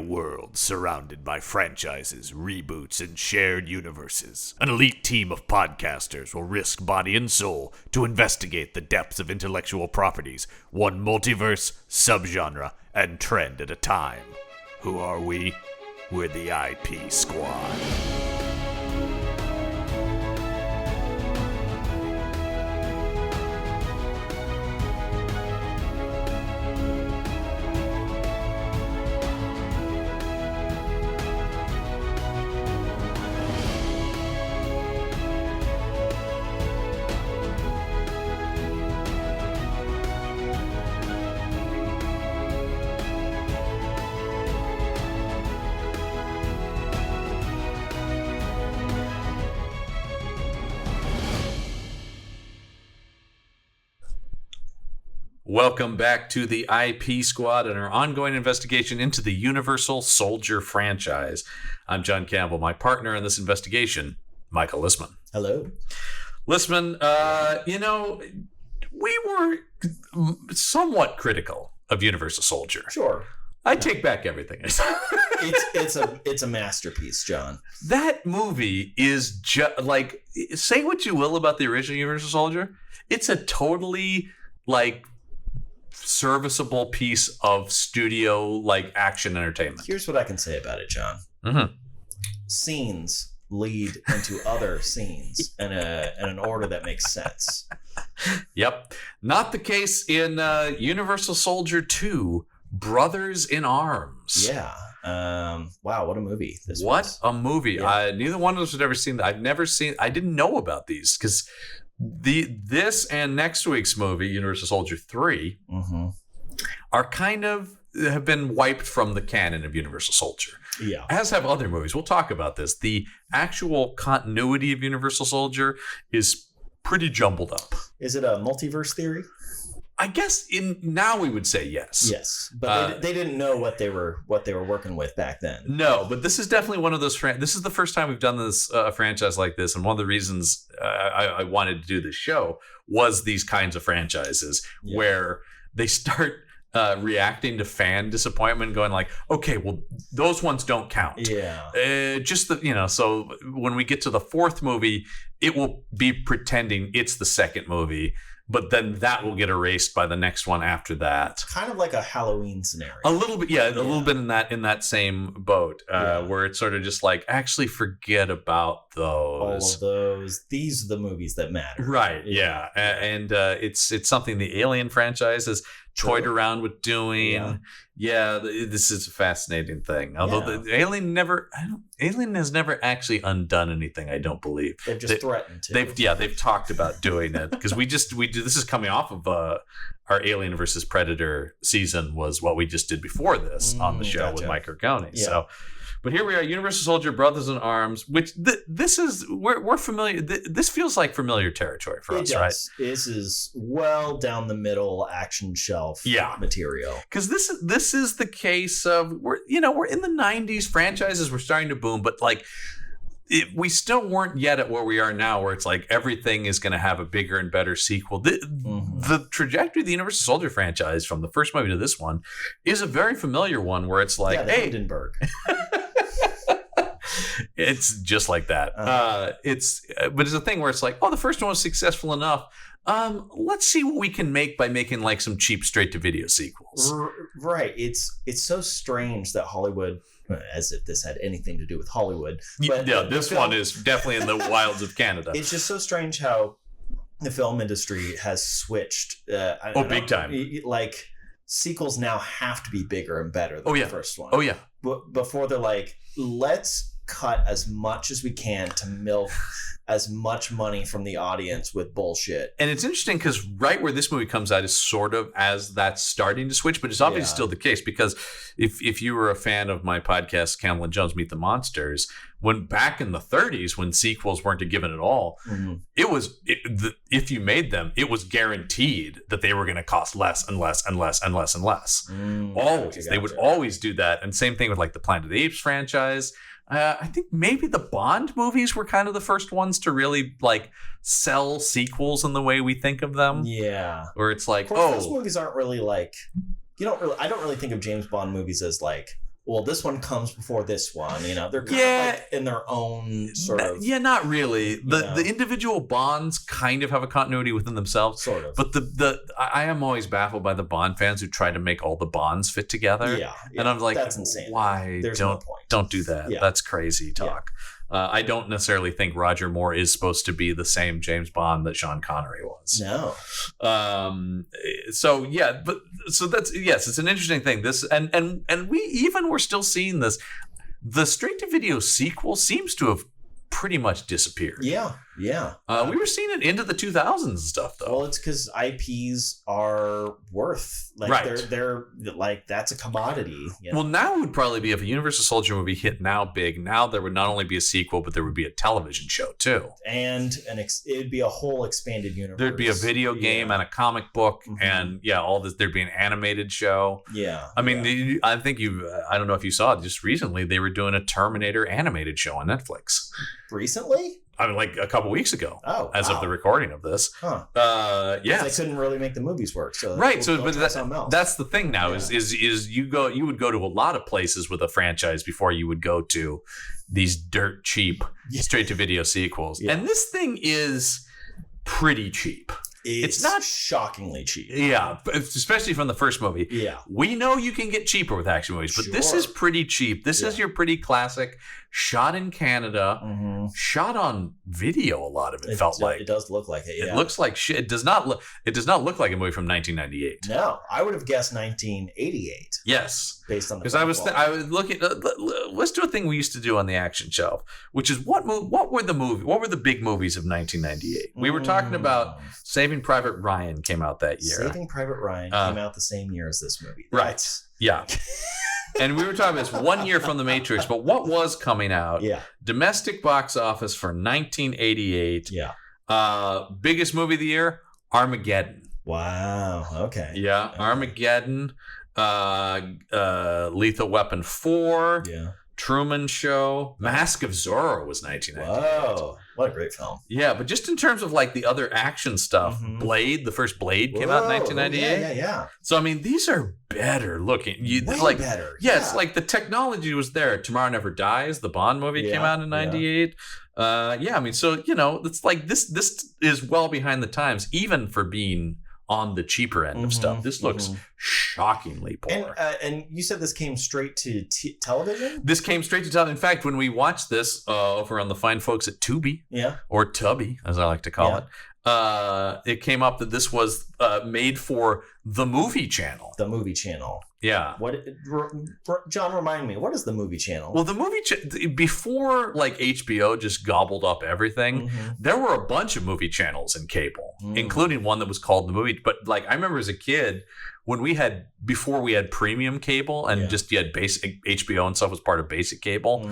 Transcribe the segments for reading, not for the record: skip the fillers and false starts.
world surrounded by franchises, reboots, and shared universes. An elite team of podcasters will risk body and soul to investigate the depths of intellectual properties, one multiverse, subgenre, and trend at a time. Who are we? We're the IP Squad. Welcome back to the IP Squad and our ongoing investigation into the Universal Soldier franchise. I'm John Campbell, my partner in this investigation, Michael Lissman. Hello. Lissman, we were somewhat critical of Universal Soldier. Sure. I take back everything I said. It's a masterpiece, John. That movie is just like, say what you will about the original Universal Soldier, it's a totally serviceable piece of studio action entertainment. Here's what I can say about it, John. Mm-hmm. Scenes lead into other scenes in an order that makes sense. Yep. Not the case in Universal Soldier 2, Brothers in Arms. Yeah. Wow, what a movie this What was. a movie. Yeah. Neither one of us had ever seen that. I didn't know about these because this and next week's movie, Universal Soldier 3, are kind of have been wiped from the canon of Universal Soldier. Yeah. As have other movies. We'll talk about this. The actual continuity of Universal Soldier is pretty jumbled up. Is it a multiverse theory? I guess now we would say yes. Yes, but they didn't know what they were working with back then. No, but this is definitely one of those. This is the first time we've done this franchise like this, and one of the reasons I wanted to do this show was these kinds of franchises where they start reacting to fan disappointment, going like, "Okay, well, those ones don't count." Yeah. So when we get to the fourth movie, it will be pretending it's the second movie. But then that will get erased by the next one after that. Kind of like a Halloween scenario. A little bit, a little bit in that same boat, where it's sort of just like, actually forget about those. All of those. These are the movies that matter. Right. Yeah. And it's something the Alien franchise has toyed around with doing. Yeah. This is a fascinating thing. Although the Alien has never actually undone anything. I don't believe they've just threatened to. They've talked about doing it because we do. This is coming off of our Alien versus Predator season was what we just did before this on the show with Mike Ergoni. Yeah. So. But here we are, Universal Soldier, Brothers in Arms, which we're familiar. This feels like familiar territory for us, right? This is well down the middle action shelf material. Because this is the case of we're in the 90s, franchises were starting to boom, but we still weren't yet at where we are now, where it's like everything is going to have a bigger and better sequel. The trajectory of the Universal Soldier franchise from the first movie to this one is a very familiar one, where it's like, the Hindenburg. It's just like that. But it's a thing where it's like, oh, the first one was successful enough. Let's see what we can make by making some cheap straight to video sequels. Right. It's so strange that Hollywood, as if this had anything to do with Hollywood. But this one is definitely in the wilds of Canada. It's just so strange how the film industry has switched. Big time. Sequels now have to be bigger and better than the first one. Oh, yeah. Before they're like, let's cut as much as we can to milk as much money from the audience with bullshit. And it's interesting because right where this movie comes out is sort of as that's starting to switch, but it's obviously still the case, because if you were a fan of my podcast, Campbell and Jones Meet the Monsters, when back in the 30s, when sequels weren't a given at all, if you made them, it was guaranteed that they were going to cost less and less and less and less and less. Always. They would always do that. And same thing with the Planet of the Apes franchise. I think maybe the Bond movies were kind of the first ones to really sell sequels in the way we think of them. Yeah. Where it's like, those movies aren't really I don't really think of James Bond movies as well, this one comes before this one. You know, they're kind of like in their own sort of. Yeah, not really. The individual Bonds kind of have a continuity within themselves. Sort of. But I am always baffled by the Bond fans who try to make all the Bonds fit together. Yeah. And I'm like, that's insane. Why? There's no point. Don't do that. Yeah. That's crazy talk. I don't necessarily think Roger Moore is supposed to be the same James Bond that Sean Connery was. No. So that's it's an interesting thing. This and we even were still seeing this. The straight to video sequel seems to have pretty much disappeared. Yeah. We were seeing it into the 2000s and stuff, though. Well, it's because IPs are worth they're like that's a commodity. You know? Well, now it would probably be if a Universal Soldier movie hit now big. Now there would not only be a sequel, but there would be a television show too, and it would be a whole expanded universe. There'd be a video game and a comic book, and all this. There'd be an animated show. Yeah, I mean, I think I don't know if you saw it just recently. They were doing a Terminator animated show on Netflix. Recently? I mean, like a couple weeks ago. Oh, as of the recording of this. Huh. Yeah. They couldn't really make the movies work. So right. That's the thing now is you would go to a lot of places with a franchise before you would go to these dirt cheap straight to video sequels. Yeah. And this thing is pretty cheap. It's not shockingly cheap. Yeah, especially from the first movie. Yeah. We know you can get cheaper with action movies, but this is pretty cheap. This is your pretty classic, shot in Canada, shot on video. A lot of it felt like. It does look like it, yeah. It looks like shit. It does not look like a movie from 1998. No, I would have guessed 1988. Yes. Based on the because I was looking. Let's do a thing we used to do on the Action Shelf, which is what were the big movies of 1998? We were talking about Saving Private Ryan came out that year. Saving Private Ryan came out the same year as this movie. Right. Yeah. And we were talking about this 1 year from The Matrix, but what was coming out? Yeah. Domestic box office for 1988. Yeah. Biggest movie of the year, Armageddon. Wow. Okay. Yeah. Okay. Armageddon. Lethal Weapon 4. Yeah. Truman Show. Mask of Zorro was 1998. Whoa. What a great film. Yeah, but just in terms of like the other action stuff, Blade, the first Blade came out in 1998. Yeah. So, I mean, these are better looking. Way better. Yeah, it's like the technology was there. Tomorrow Never Dies, the Bond movie came out in 98. Yeah, I mean, so, it's like this is well behind the times, even for being on the cheaper end of stuff. This looks shockingly poor. And you said this came straight to television? This came straight to television. In fact, when we watched this over on the fine folks at Tubi, or Tubby, as I like to call it, it came up that this was made for the Movie Channel. The Movie Channel. Yeah. John, remind me, what is the Movie Channel? Well, the before like HBO just gobbled up everything, there were a bunch of movie channels in cable, including one that was called The Movie. But like I remember as a kid, before we had premium cable and just you had basic HBO and stuff was part of basic cable.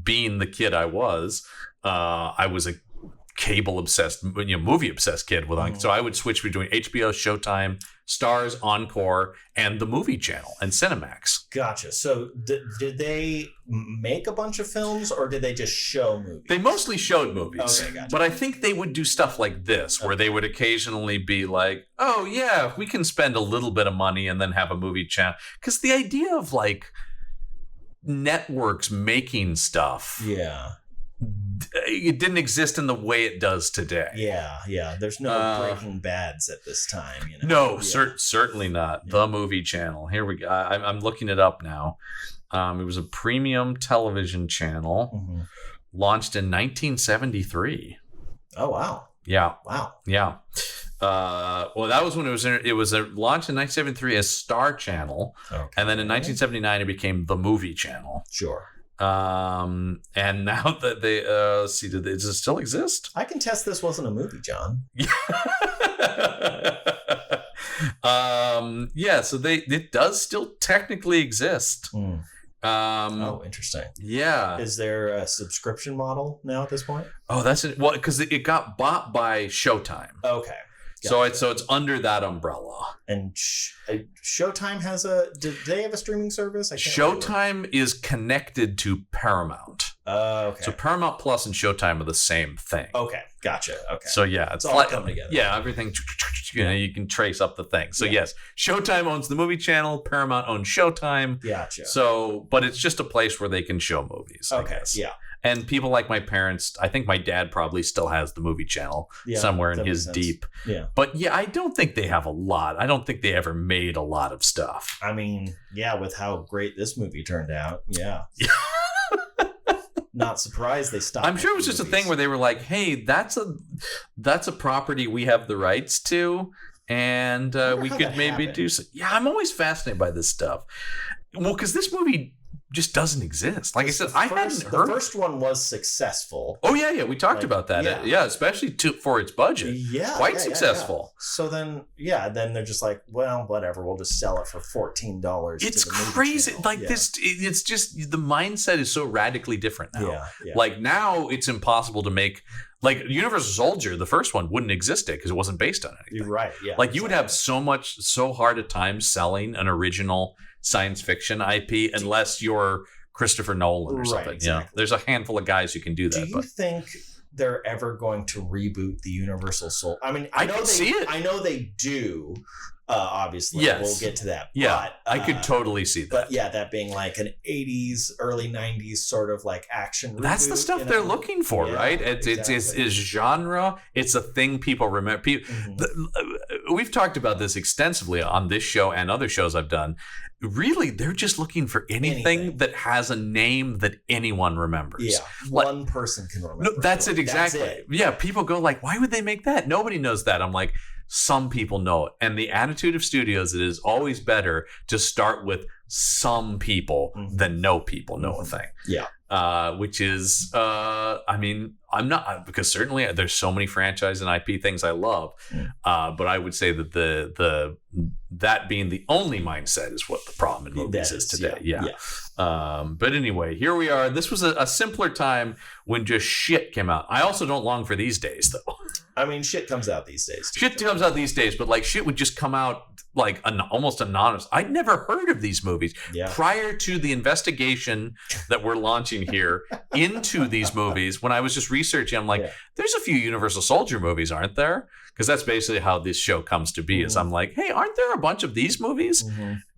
Being the kid I was a cable obsessed, movie obsessed kid so I would switch between HBO, Showtime, Stars, Encore, and the Movie Channel and Cinemax. Gotcha. So did they make a bunch of films or did they just show movies? They mostly showed movies. Okay, gotcha. But I think they would do stuff like this where they would occasionally be like, oh yeah, we can spend a little bit of money and then have a movie channel. Because the idea of like networks making stuff. Yeah. It didn't exist in the way it does today. Yeah. There's no Breaking Bads at this time. No, certainly not. The Movie Channel. Here we go. I'm looking it up now. It was a premium television channel, launched in 1973. Oh wow! Yeah. Wow. Yeah. Well, that was when it was launched in 1973 as Star Channel, and then in 1979 it became the Movie Channel. Sure. And now that they does it still exist? I can test this wasn't a movie, John. Yeah, so it does still technically exist. Oh, interesting. Yeah. Is there a subscription model now at this point? Oh, that's it. Well, because it got bought by Showtime. Okay. Gotcha. So it's under that umbrella. And Showtime has do they have a streaming service? I can't remember. Showtime is connected to Paramount. Okay. So Paramount Plus and Showtime are the same thing. Okay. Gotcha. Okay. So yeah, it's all come together. Yeah, everything. You can trace up the thing. So yes, Showtime owns the movie channel. Paramount owns Showtime. Gotcha. So, but it's just a place where they can show movies. Okay. I guess. Yeah. And people like my parents, I think my dad probably still has the movie channel somewhere in his deep. Yeah. But yeah, I don't think they have a lot. I don't think they ever made a lot of stuff. I mean, yeah, with how great this movie turned out. Yeah. Not surprised they stopped. I'm sure it was just a thing where they were like, "Hey, that's a property we have the rights to, and we could maybe do so." Yeah, I'm always fascinated by this stuff. Well, because this movie just doesn't exist. Like I said, I hadn't heard. The first one was successful. Oh yeah, we talked about that. Yeah, especially for its budget. Yeah, quite successful. So then they're just like, well, whatever. We'll just sell it for $14. It's crazy. This, it's just the mindset is so radically different now. Yeah. Like now, it's impossible to make. Like Universal Soldier, the first one wouldn't exist because it wasn't based on anything. You're right. Yeah. Like you would have so hard a time selling an original science fiction IP unless you're Christopher Nolan or something. Exactly. There's a handful of guys who can do that. Do you think they're ever going to reboot the Universal Soldier? I mean, I know see it. I know they do. Obviously, we'll get to that. Yeah, but, I could totally see that. But yeah, that being like an 80s, early 90s sort of like action reboot. That's the stuff they're looking for, right? It's genre. It's a thing people remember. We've talked about this extensively on this show and other shows I've done. Really, they're just looking for anything that has a name that anyone remembers. Yeah, one person can remember. No, that's it exactly. That's it. Yeah, people go like, why would they make that? Nobody knows that. I'm like, some people know it. And the attitude of studios, it is always better to start with some people than no people know a thing. Yeah. Which is, I mean, I'm not, because certainly there's so many franchise and IP things I love. But I would say that that being the only mindset is what the problem in movies is today. Yeah. But anyway, here we are. This was a simpler time when just shit came out. I also don't long for these days, though. I mean, shit comes out these days. Shit comes out these days, but like shit would just come out like almost anonymous. I'd never heard of these movies prior to the investigation that we're launching here into these movies. When I was just researching, I'm like, there's a few Universal Soldier movies, aren't there? Because that's basically how this show comes to be. Is I'm like, hey, aren't there a bunch of these movies?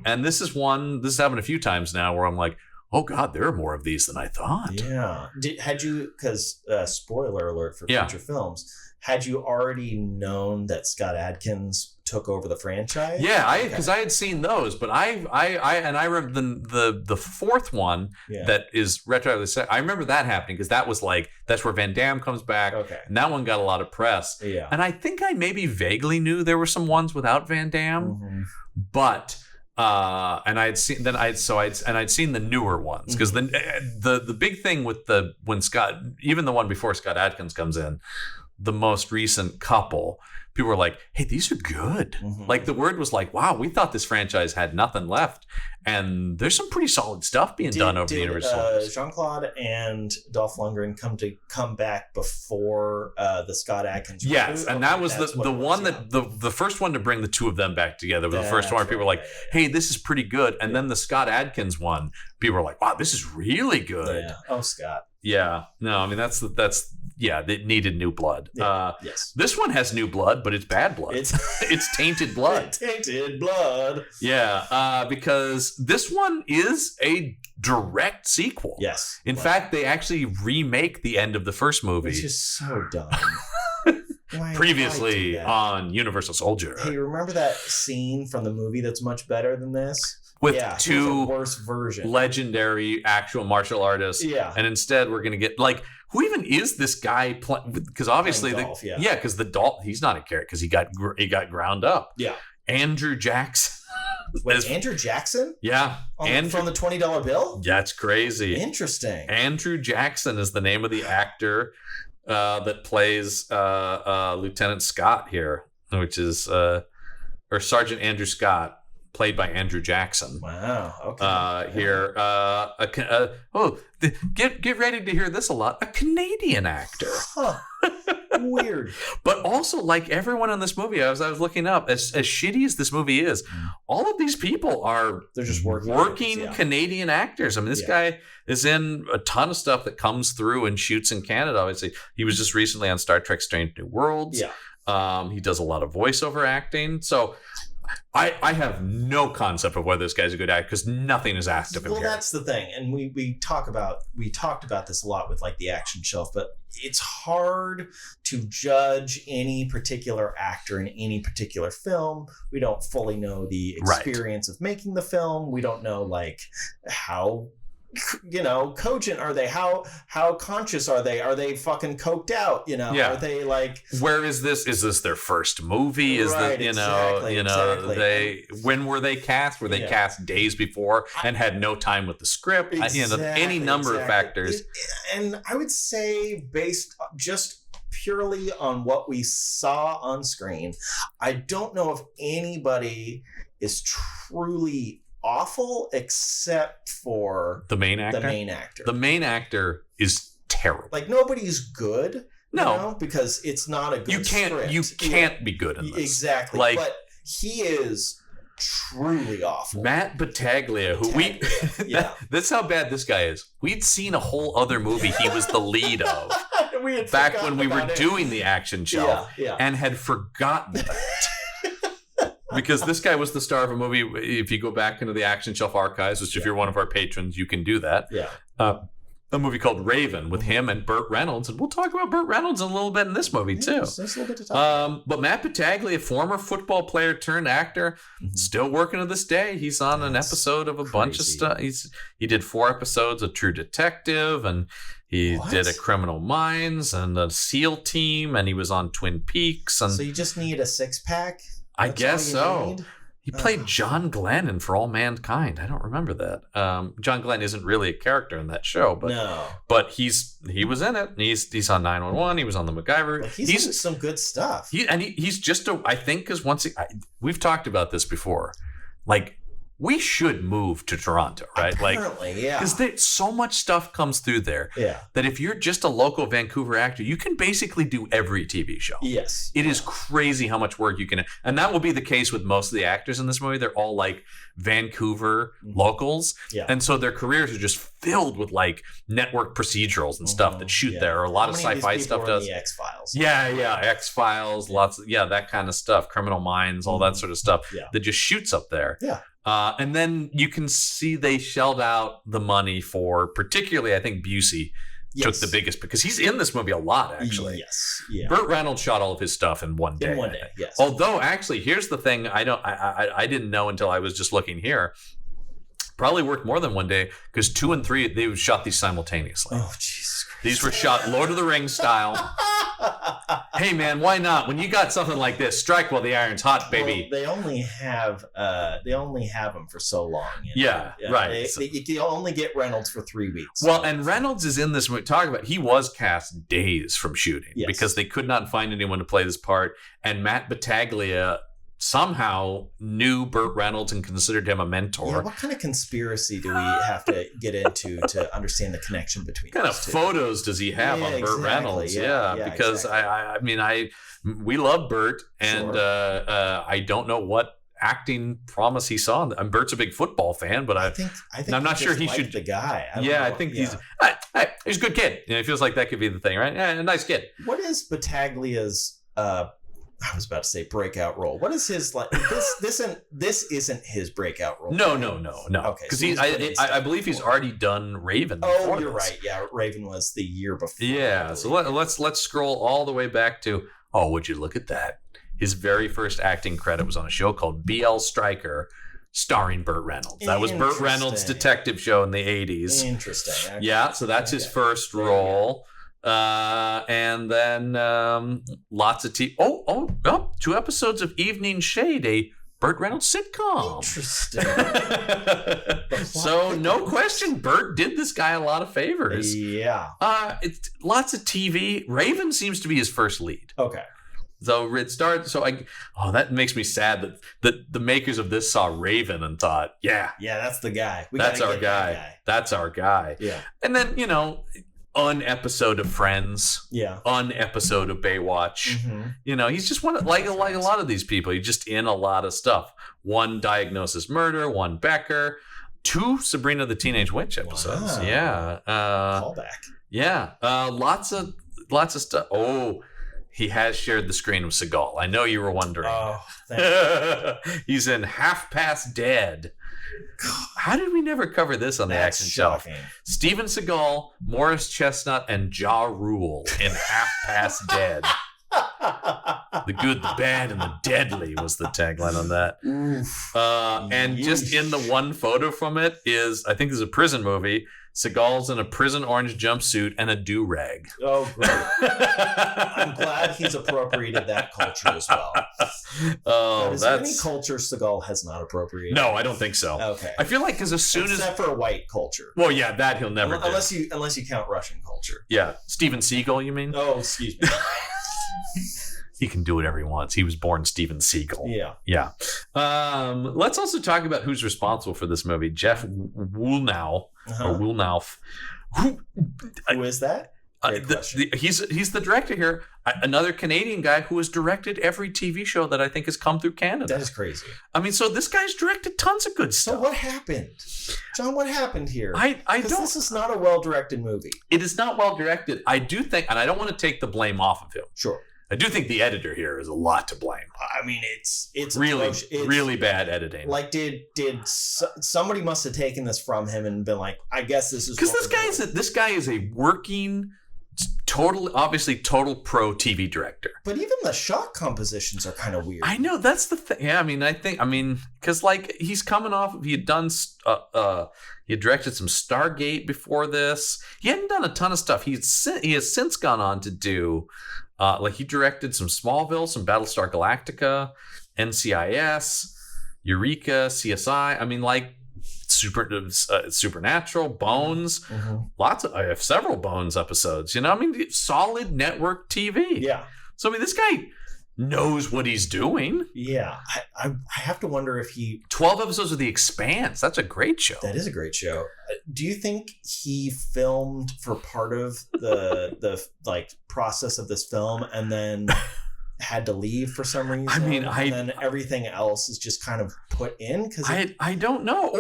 And this is one. This has happened a few times now where I'm like, oh God, there are more of these than I thought. Yeah. Had you? Because spoiler alert for future films. Had you already known that Scott Adkins took over the franchise? Yeah, because I had seen those, but I remember the fourth one that is retroactively set. I remember that happening because that was like that's where Van Damme comes back. Okay, and that one got a lot of press. Yeah, and I think I maybe vaguely knew there were some ones without Van Damme, but. And I'd seen the newer ones because the big thing with when Scott, even the one before Scott Adkins comes in, the most recent couple, people were like, hey, these are good. Like the word was like, wow, we thought this franchise had nothing left. And there's some pretty solid stuff being done over the Universal. Jean-Claude and Dolph Lundgren come back before the Scott Adkins. Yes, and that was the one that the first one to bring the two of them back together. The first one where people were like, hey, this is pretty good. And then the Scott Adkins one, people were like, wow, this is really good. Yeah. Oh, Scott. Yeah. No, I mean, that's it needed new blood. Yes. This one has new blood, but it's bad blood. It's tainted blood. Tainted blood. Yeah, because this one is a direct sequel. Yes. In fact, they actually remake the end of the first movie. Which is so dumb. Previously on Universal Soldier. Hey, remember that scene from the movie that's much better than this? With two worse version. Legendary actual martial artists. Yeah. And instead we're going to get like, who even is this guy? Because obviously, because the Dolph, he's not a character because he got ground up. Yeah. Andrew Jackson. Wait, Andrew Jackson? Yeah. From the $20 bill? That's crazy. Interesting. Andrew Jackson is the name of the actor that plays Lieutenant Scott here, which is, or Sergeant Andrew Scott. Played by Andrew Jackson. Wow. Okay. Here, get ready to hear this a lot. A Canadian actor. Huh. Weird. But also, like everyone in this movie, as I was looking up, as shitty as this movie is, all of these people are they're just working Canadian actors. I mean, this guy is in a ton of stuff that comes through and shoots in Canada. Obviously, he was just recently on Star Trek: Strange New Worlds. Yeah. He does a lot of voiceover acting. So I have no concept of whether this guy's a good actor because nothing is asked of him. Well, here. that's the thing, and we talked about this a lot with like the action shelf, but it's hard to judge any particular actor in any particular film. We don't fully know the experience of making the film. We don't know like how cogent are they, how conscious are they fucking coked out, are they like, where is this their first movie, is right, that exactly. they, when were they cast, cast days before and had no time with the script, any number of factors. And I would say based just purely on what we saw on screen, I don't know if anybody is truly awful except for the main actor. The main actor is terrible. Like nobody's good. No, because it's not a good script. You can't be good in this. Exactly. Like, but he is truly awful. Matt Battaglia, who that's how bad this guy is. We'd seen a whole other movie he was the lead of back when we were doing the action shelf and had forgotten that. Because this guy was the star of a movie. If you go back into the Action Shelf archives, which if you're one of our patrons, you can do that. Yeah. A movie called Raven with him and Burt Reynolds. And we'll talk about Burt Reynolds a little bit in this movie, too. There's a little bit to talk about. But Matt Battaglia, former football player turned actor, still working to this day. He's on an episode of a bunch of stuff. He did 4 episodes of True Detective, and he did a Criminal Minds and a SEAL Team, and he was on Twin Peaks. And so you just need a 6-pack? I guess so. He played John Glenn in For All Mankind. I don't remember that. John Glenn isn't really a character in that show, but he was in it. And he's on 911. He was on the MacGyver. Well, he's in some good stuff. He's just I think because we've talked about this before, like. We should move to Toronto, right? Apparently, because so much stuff comes through there that if you're just a local Vancouver actor, you can basically do every TV show. Yes. It is crazy how much work you can. And that will be the case with most of the actors in this movie. They're all like Vancouver locals. Yeah. And so their careers are just filled with like network procedurals and stuff that shoot there. Or a lot of sci-fi stuff does. The X-Files. Yeah. X-Files, lots of, that kind of stuff. Criminal Minds, all that sort of stuff that just shoots up there. Yeah. And then you can see they shelled out the money for, particularly, I think Busey took the biggest, because he's in this movie a lot, actually. Yes. Yeah. Burt Reynolds shot all of his stuff in one day. Yes. Although, actually, here's the thing I didn't know until I was just looking here. Probably worked more than one day, because 2 and 3, they shot these simultaneously. Oh, Jesus Christ. These were shot Lord of the Rings style. Hey man, why not? When you got something like this, strike while the iron's hot, baby. Well, they only have them for so long. Right. You only get Reynolds for 3 weeks. Well, and Reynolds is in this movie. Talk about, he was cast days from shooting because they could not find anyone to play this part, and Matt Battaglia somehow knew Burt Reynolds and considered him a mentor. Yeah, what kind of conspiracy do we have to get into to understand the connection between what kind of photos does he have on Burt Reynolds? Because exactly. We love Burt, and I don't know what acting promise he saw. And Bert's a big football fan, but I think I'm not sure he should. The guy, I think he's a good kid. He feels like that could be the thing, right? Yeah, a nice kid. What is Battaglia's? I was about to say breakout role. What is his like? This isn't his breakout role. No. Okay, because I believe he's already done Raven. Oh, you're right. Yeah, Raven was the year before. Yeah. So let's scroll all the way back to. Oh, would you look at that? His very first acting credit was on a show called BL Stryker, starring Burt Reynolds. That was Burt Reynolds' detective show in the 80s. Interesting. Okay. Yeah. So that's his first role. And then lots of 2 episodes of Evening Shade, a Burt Reynolds sitcom. Interesting. So no question, Burt did this guy a lot of favors. Yeah. It's lots of TV. Raven seems to be his first lead. Okay. So it started. So that makes me sad that the makers of this saw Raven and thought, yeah, that's the guy. That's our guy. That's our guy. Yeah. And then an episode of Friends, an episode of Baywatch. You know, he's just one of, like a lot of these people. He's just in a lot of stuff. One Diagnosis Murder, one Becker, 2 Sabrina the Teenage Witch episodes. Wow. Yeah, Callback. Yeah, lots of stuff. Oh, he has shared the screen with Seagal. I know you were wondering. Oh, thank you. He's in Half Past Dead. How did we never cover this on the Action Shelf? Steven Seagal, Morris Chestnut, and Ja Rule in Half Past Dead. The good, the bad, and the deadly was the tagline on that. And just in the one photo from it is, I think this is a prison movie. Seagal's in a prison orange jumpsuit and a do-rag. Oh, great. I'm glad he's appropriated that culture as well. Oh, is there any culture Seagal has not appropriated? No, I don't think so. Okay. I feel like because as soon Except for a white culture. Well, yeah, that he'll never do. Unless you count Russian culture. Yeah. Steven Seagal, you mean? Oh, excuse me. He can do whatever he wants. He was born Steven Seagal. Yeah. Let's also talk about who's responsible for this movie. Jeff Woolnow. Or Woolnow. Who is that? He's the director here. Another Canadian guy who has directed every TV show that I think has come through Canada. That is crazy. I mean, so this guy's directed tons of good stuff. So what happened? John, what happened here? I don't. This is not a well-directed movie. It is not well-directed. I do think, and I don't want to take the blame off of him. Sure. I do think the editor here is a lot to blame. I mean, it's really bad editing. Like, did somebody must have taken this from him and been like, I guess this is because this guy is a working, total pro TV director. But even the shot compositions are kind of weird. I know, that's the thing. Yeah, I mean, because like he's coming off. He had directed some Stargate before this. He hadn't done a ton of stuff. He has since gone on to do. Like he directed some Smallville, some Battlestar Galactica, NCIS, Eureka, CSI. I mean, like Supernatural, Bones. I have several Bones episodes. You know, I mean, solid network TV. Yeah. So I mean, this guy knows what he's doing. Yeah. I have to wonder if 12 episodes of The Expanse. That's a great show. That is a great show. Do you think he filmed for part of the like process of this film and then had to leave for some reason? I mean, and then everything else is just kind of put in because I don't know,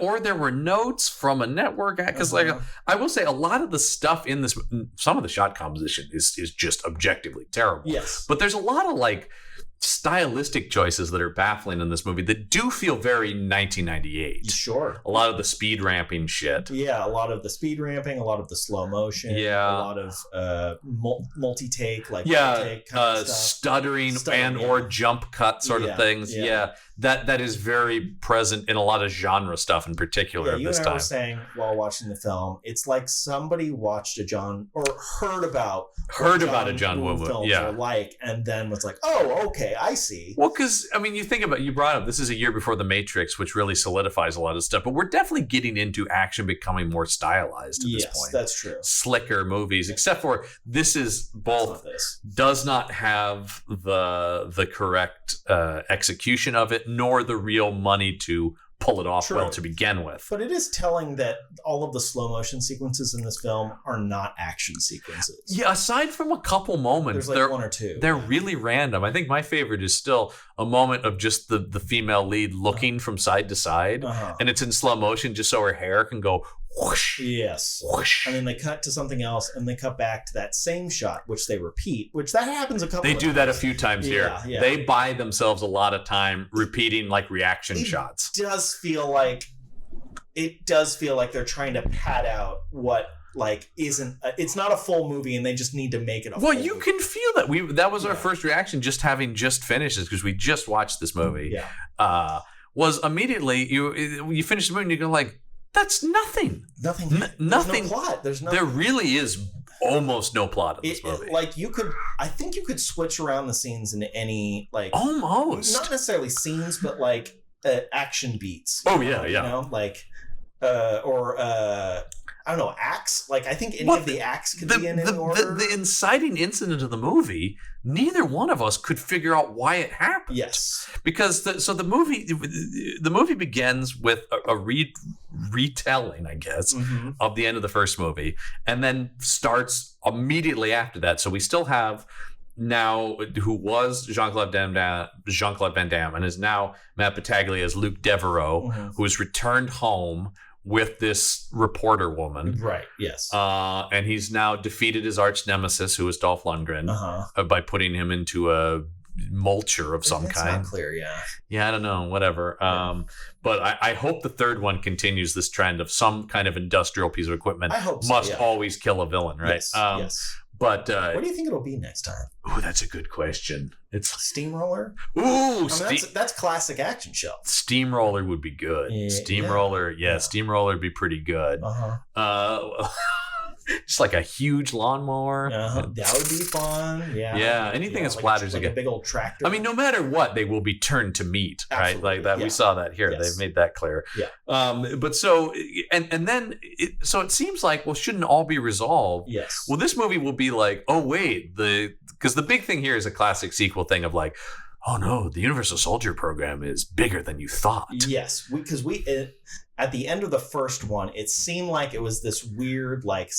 or there were notes from a network because like I will say a lot of the stuff in this, some of the shot composition is just objectively terrible. Yes, but there's a lot of like stylistic choices that are baffling in this movie that do feel very 1998. Sure. A lot of the speed ramping shit. Yeah, a lot of the speed ramping, a lot of the slow motion. Yeah. A lot of multi-take, like take kind of stuttering and or jump cut sort of things. Yeah. That is very present in a lot of genre stuff in particular you this and I time. were saying while watching the film, it's like somebody watched a John or heard about a John Woo film and then was like, oh, okay, I see. Well, because I mean, you brought up this is a year before The Matrix, which really solidifies a lot of stuff, but we're definitely getting into action becoming more stylized at this point. Yes, that's true. Slicker movies, except for this is both does not have the correct execution of it, nor the real money to pull it off well to begin with. But it is telling that all of the slow motion sequences in this film are not action sequences. Yeah, aside from a couple moments, there's like one or two. They're really random. I think my favorite is still a moment of just the female lead looking from side to side, and it's in slow motion just so her hair can go whoosh. Yes. Whoosh. And then they cut to something else and they cut back to that same shot, which they repeat, which that happens a couple of times. They do that a few times here. Yeah. They buy themselves a lot of time repeating like reaction shots. It does feel like they're trying to pad out what like isn't it's not a full movie and they just need to make it a full you movie. can feel that. That was our first reaction just having just finished this because we just watched this movie. Was immediately you finish the movie and you go like, that's nothing. Nothing. Nothing. There's no plot. There's there really is almost no plot in this movie. I think you could switch around the scenes in any like almost not necessarily scenes, but like action beats. Oh yeah. You know, like I don't know, acts. Like, I think any of the acts could be in any order. The inciting incident of the movie, neither one of us could figure out why it happened. Yes. Because the movie begins with a retelling, I guess, of the end of the first movie, and then starts immediately after that. So we still have now who was Jean-Claude Van Damme and is now Matt Battaglia as Luke Devereaux, who has returned home with this reporter woman. Right, yes. And he's now defeated his arch nemesis, who is Dolph Lundgren, by putting him into a mulcher of some kind. It's not clear, yeah. Yeah, I don't know, whatever. But I hope the third one continues this trend of some kind of industrial piece of equipment must always kill a villain, right? Yes. But what do you think it'll be next time? Oh, that's a good question. It's Steamroller. Ooh, that's classic action show. Steamroller would be good. Steamroller, Steamroller would be pretty good. Just like a huge lawnmower. That would be fun. Yeah. Yeah. Anything that splatters like a big old tractor. I mean, no matter what, they will be turned to meat, right? Like that. We saw that here. Yes. They've made that clear. Yeah. But so and then so it seems like, well, shouldn't all be resolved? Yes. Well, this movie will be like, oh wait, because the big thing here is a classic sequel thing of like, oh no, the Universal Soldier program is bigger than you thought. Yes, because at the end of the first one, it seemed like it was this weird, like.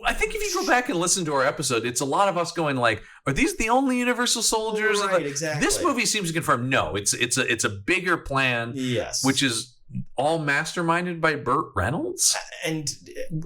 I think if you go back and listen to our episode, it's a lot of us going like, "Are these the only Universal Soldiers?" Right, exactly. This movie seems to confirm no. It's a bigger plan. Yes, which is all masterminded by Burt Reynolds, and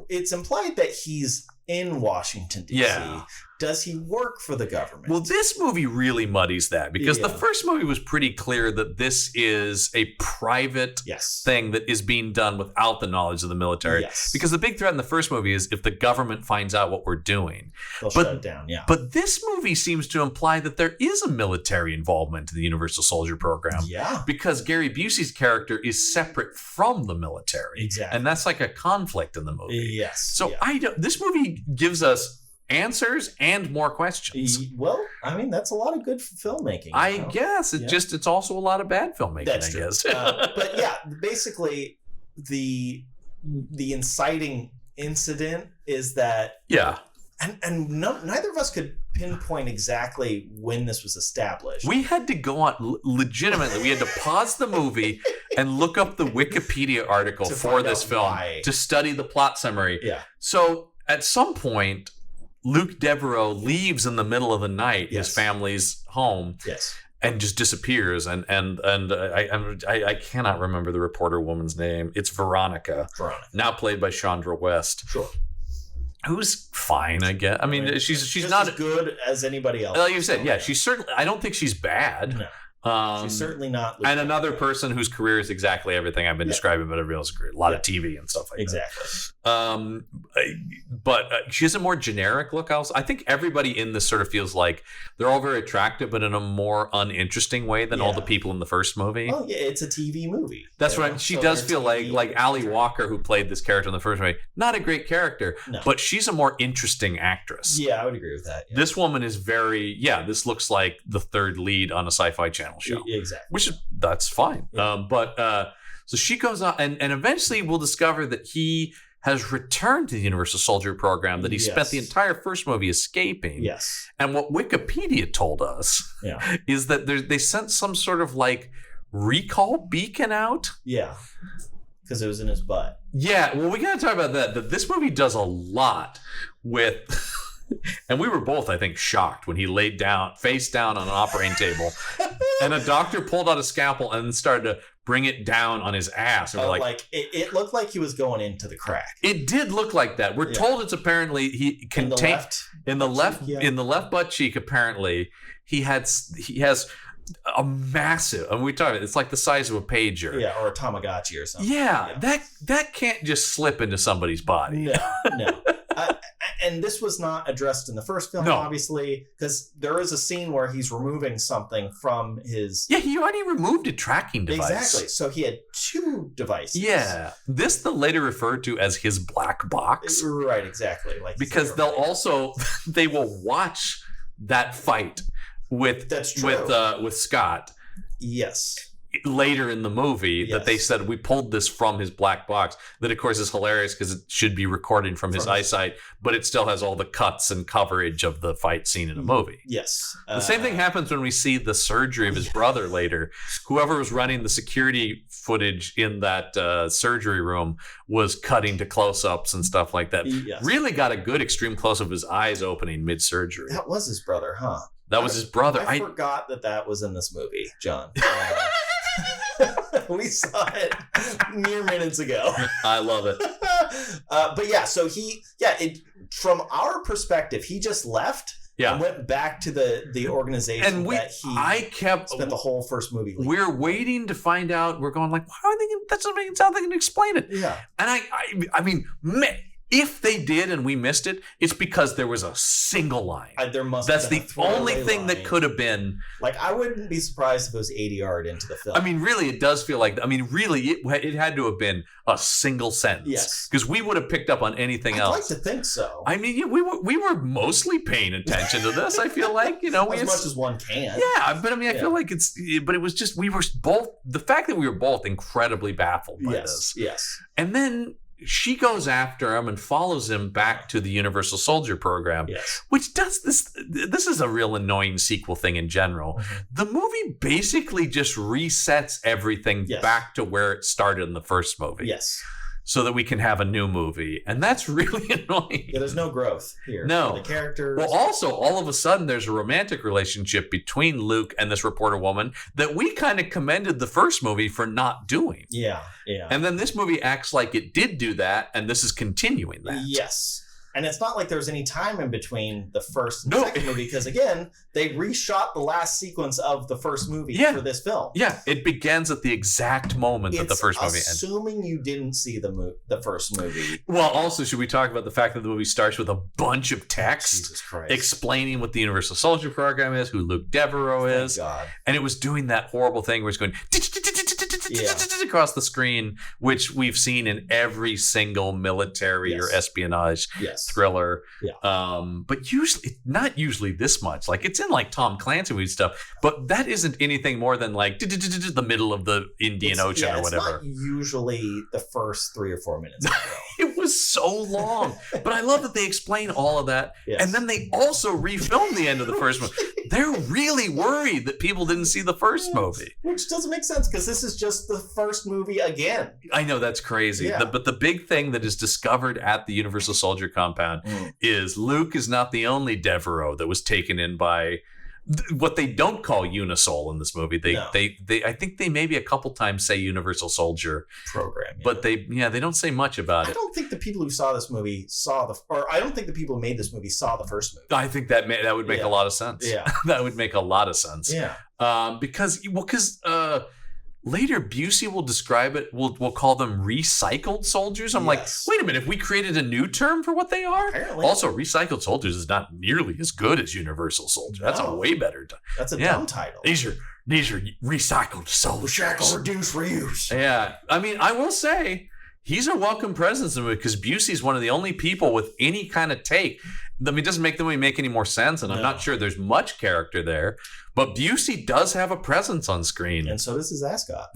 it's implied that he's in Washington D.C. Yeah. Does he work for the government? Well, this movie really muddies that because the first movie was pretty clear that this is a private thing that is being done without the knowledge of the military. Yes. Because the big threat in the first movie is if the government finds out what we're doing. They'll shut it down, yeah. But this movie seems to imply that there is a military involvement in the Universal Soldier program. Yeah. Because Gary Busey's character is separate from the military. Exactly. And that's like a conflict in the movie. Yes. So this movie gives us answers and more questions. Well, I mean, that's a lot of good filmmaking. I guess it's also a lot of bad filmmaking. That's I guess. But yeah, basically, the inciting incident is that and neither of us could pinpoint exactly when this was established. We had to go on legitimately. We had to pause the movie and look up the Wikipedia article for this film to study the plot summary. Yeah. So at some point, Luke Devereaux leaves in the middle of the night his family's home, and just disappears. And I cannot remember the reporter woman's name. It's Veronica, now played by Chandra West. Sure. Who's fine, I guess. I mean, she's not as good as anybody else. Like you said, she's certainly. I don't think she's bad. No. She's certainly not. And another person whose career is exactly everything I've been describing, but everybody else's career. A lot of TV and stuff like that. Exactly. But she has a more generic look. I think everybody in this sort of feels like they're all very attractive, but in a more uninteresting way than all the people in the first movie. Well, yeah, it's a TV movie. That's right. She does feel like Ali Walker, who played this character in the first movie, not a great character, but she's a more interesting actress. Yeah, I would agree with that. Yeah. This woman is very, this looks like the third lead on a sci-fi channel show. Exactly. That's fine. Yeah. So she goes on and eventually we'll discover that he has returned to the Universal Soldier program that he spent the entire first movie escaping. Yes. And what Wikipedia told us is that they sent some sort of like recall beacon out. Yeah. Because it was in his butt. Yeah. Well, we got to talk about that this movie does a lot with... And we were both, I think, shocked when he laid down, face down on an operating table, and a doctor pulled out a scalpel and started to bring it down on his ass. And we're like it looked like he was going into the crack. It did look like that. We're told it's apparently he contained in the left butt cheek. Apparently, he has a massive. I mean, we talk about it's like the size of a pager, or a Tamagotchi or something. Yeah. That can't just slip into somebody's body. No. And this was not addressed in the first film, obviously, because there is a scene where he's removing something from his... Yeah, he already removed a tracking device. Exactly. So he had two devices. Yeah. This they'll later refer to as his black box. Right, exactly. Because they will watch that fight with Scott. Yes. later in the movie Yes. that they said we pulled this from his black box. That, of course, is hilarious because it should be recording from his eyesight, but it still has all the cuts and coverage of the fight scene in a movie. Yes. The same thing happens when we see the surgery of his brother later. Whoever was running the security footage in that surgery room was cutting to close-ups and stuff like that. Yes. Really got a good extreme close-up of his eyes opening mid-surgery. That was his brother, huh? That was his brother. I forgot that was in this movie, John. We saw it mere minutes ago. I love it. But yeah, so from our perspective, he just left and went back to the organization that he spent the whole first movie leading. We're waiting to find out. We're going like, how are they going to, that doesn't make sense. They can explain it. Yeah. And I mean, if they did and we missed it, it's because there was a single line. That's the only thing that could have been. Like, I wouldn't be surprised if it was 80-yard into the film. I mean, really, it does feel like, really, it had to have been a single sentence. Yes. Because we would have picked up on anything else. I'd like to think so. I mean, we were mostly paying attention to this, I feel like. As much as one can. Yeah, but I mean, I feel like but it was just, we were both, the fact that we were both incredibly baffled by this. Yes. And then she goes after him and follows him back to the Universal Soldier program, which does this. This is a real annoying sequel thing in general. Mm-hmm. The movie basically just resets everything back to where it started in the first movie. Yes. So that we can have a new movie. And that's really annoying. Yeah, there's no growth here. No. The characters. Well, also, all of a sudden, there's a romantic relationship between Luke and this reporter woman that we kind of commended the first movie for not doing. Yeah, yeah. And then this movie acts like it did do that, and this is continuing that. Yes. And it's not like there was any time in between the first and second movie, because again, they reshot the last sequence of the first movie for this film. Yeah, it begins at the exact moment that the first movie ends. Assuming you didn't see the first movie. Well, also, should we talk about the fact that the movie starts with a bunch of text explaining what the Universal Soldier program is, who Luke Devereaux is, God. And it was doing that horrible thing where it's going across the screen, which we've seen in every single military or espionage thriller. But not usually this much. Like, it's in like Tom Clancy movie stuff, but that isn't anything more than like the middle of the Indian Ocean or whatever. It's not usually the first 3 or 4 minutes of the film. It was so long. But I love that they explain all of that. And then they also refilmed the end of the first movie. They're really worried that people didn't see the first movie. Which doesn't make sense, because this is just the first movie again. I know, that's crazy. Yeah. But the big thing that is discovered at the Universal Soldier compound is Luke is not the only Devereaux that was taken in by what they don't call Unisol in this movie. They I think they maybe a couple times say Universal Soldier program, but they don't say much about it. I don't think the people who saw this movie I don't think the people who made this movie saw the first movie. I think that would make a lot of sense. Yeah, that would make a lot of sense. Yeah, because later Busey will describe it. We'll call them recycled soldiers. I'm like, wait a minute, if we created a new term for what they are? Apparently. Also, recycled soldiers is not nearly as good as Universal Soldier. That's a way better title. That's a dumb title. These are recycled soldiers. Recycle, reduce, reuse. Yeah, I mean, I will say he's a welcome presence in the movie, because Busey's one of the only people with any kind of take. I mean, it doesn't make the movie make any more sense, and I'm not sure there's much character there, but Busey does have a presence on screen. And so does his ascot.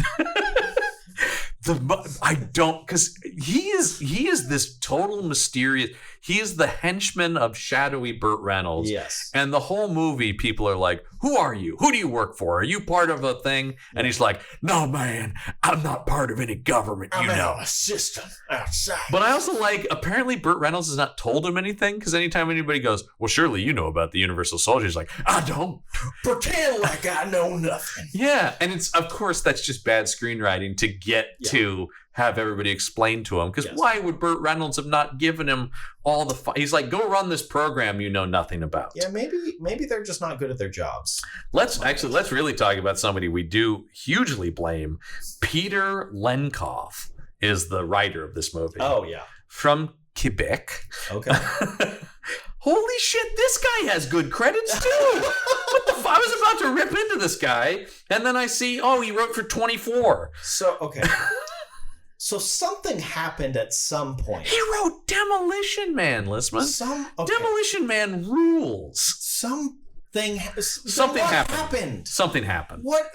Because he is this total mysterious. He is the henchman of shadowy Burt Reynolds. Yes. And the whole movie, people are like, who are you? Who do you work for? Are you part of a thing? And he's like, no, man, I'm not part of any government, I'm an assistant outside. But I also like, apparently Burt Reynolds has not told him anything, because anytime anybody goes, well, surely you know about the Universal Soldier, he's like, I don't. Pretend like I know nothing. Yeah, and it's, of course, that's just bad screenwriting to get to have everybody explain to him, because why would Burt Reynolds have not given him all the he's like, go run this program you know nothing about. Yeah, maybe they're just not good at their jobs. Let's really talk about somebody we do hugely blame. Peter Lenkov is the writer of this movie. Oh yeah, from Quebec. Okay. Holy shit, this guy has good credits too. What the I was about to rip into this guy, and then I see, he wrote for 24. So okay. So something happened at some point. He wrote Demolition Man, Lisman. Demolition Man rules. thing. Something happened. Something happened. What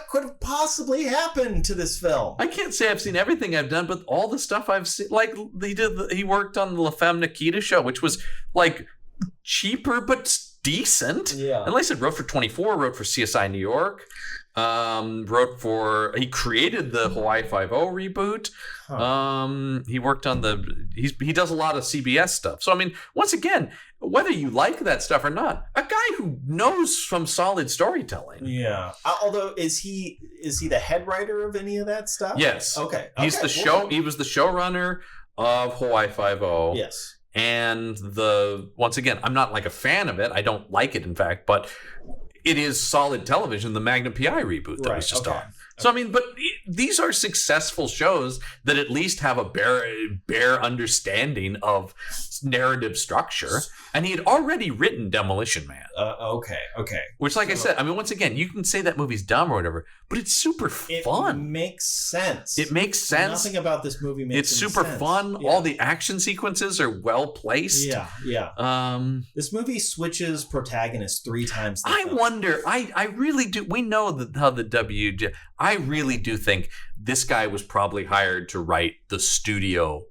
could have possibly happened to this film? I can't say I've seen everything I've done, but all the stuff I've seen, like he worked on the La Femme Nikita show, which was like cheaper but decent. Yeah. And like I said, wrote for 24, wrote for CSI New York, he created the Hawaii Five-0 reboot. He worked on he does a lot of CBS stuff. So I mean, once again, whether you like that stuff or not, a guy who knows from solid storytelling. Yeah. Although is he the head writer of any of that stuff? Yes. Okay. He was the showrunner of Hawaii Five-0. Yes. And once again, I'm not like a fan of it. I don't like it, in fact, but it is solid television, the Magnum PI reboot that was just on. So, I mean, but these are successful shows that at least have a bare understanding of narrative structure. And he had already written Demolition Man. Okay. Which, like I said, I mean, once again, you can say that movie's dumb or whatever, but it's super fun. It makes sense. It makes sense. Nothing about this movie makes sense. It's super fun. Yeah. All the action sequences are well placed. Yeah. This movie switches protagonists 3 times. I wonder. I really do. We know how the I really do think this guy was probably hired to write the studio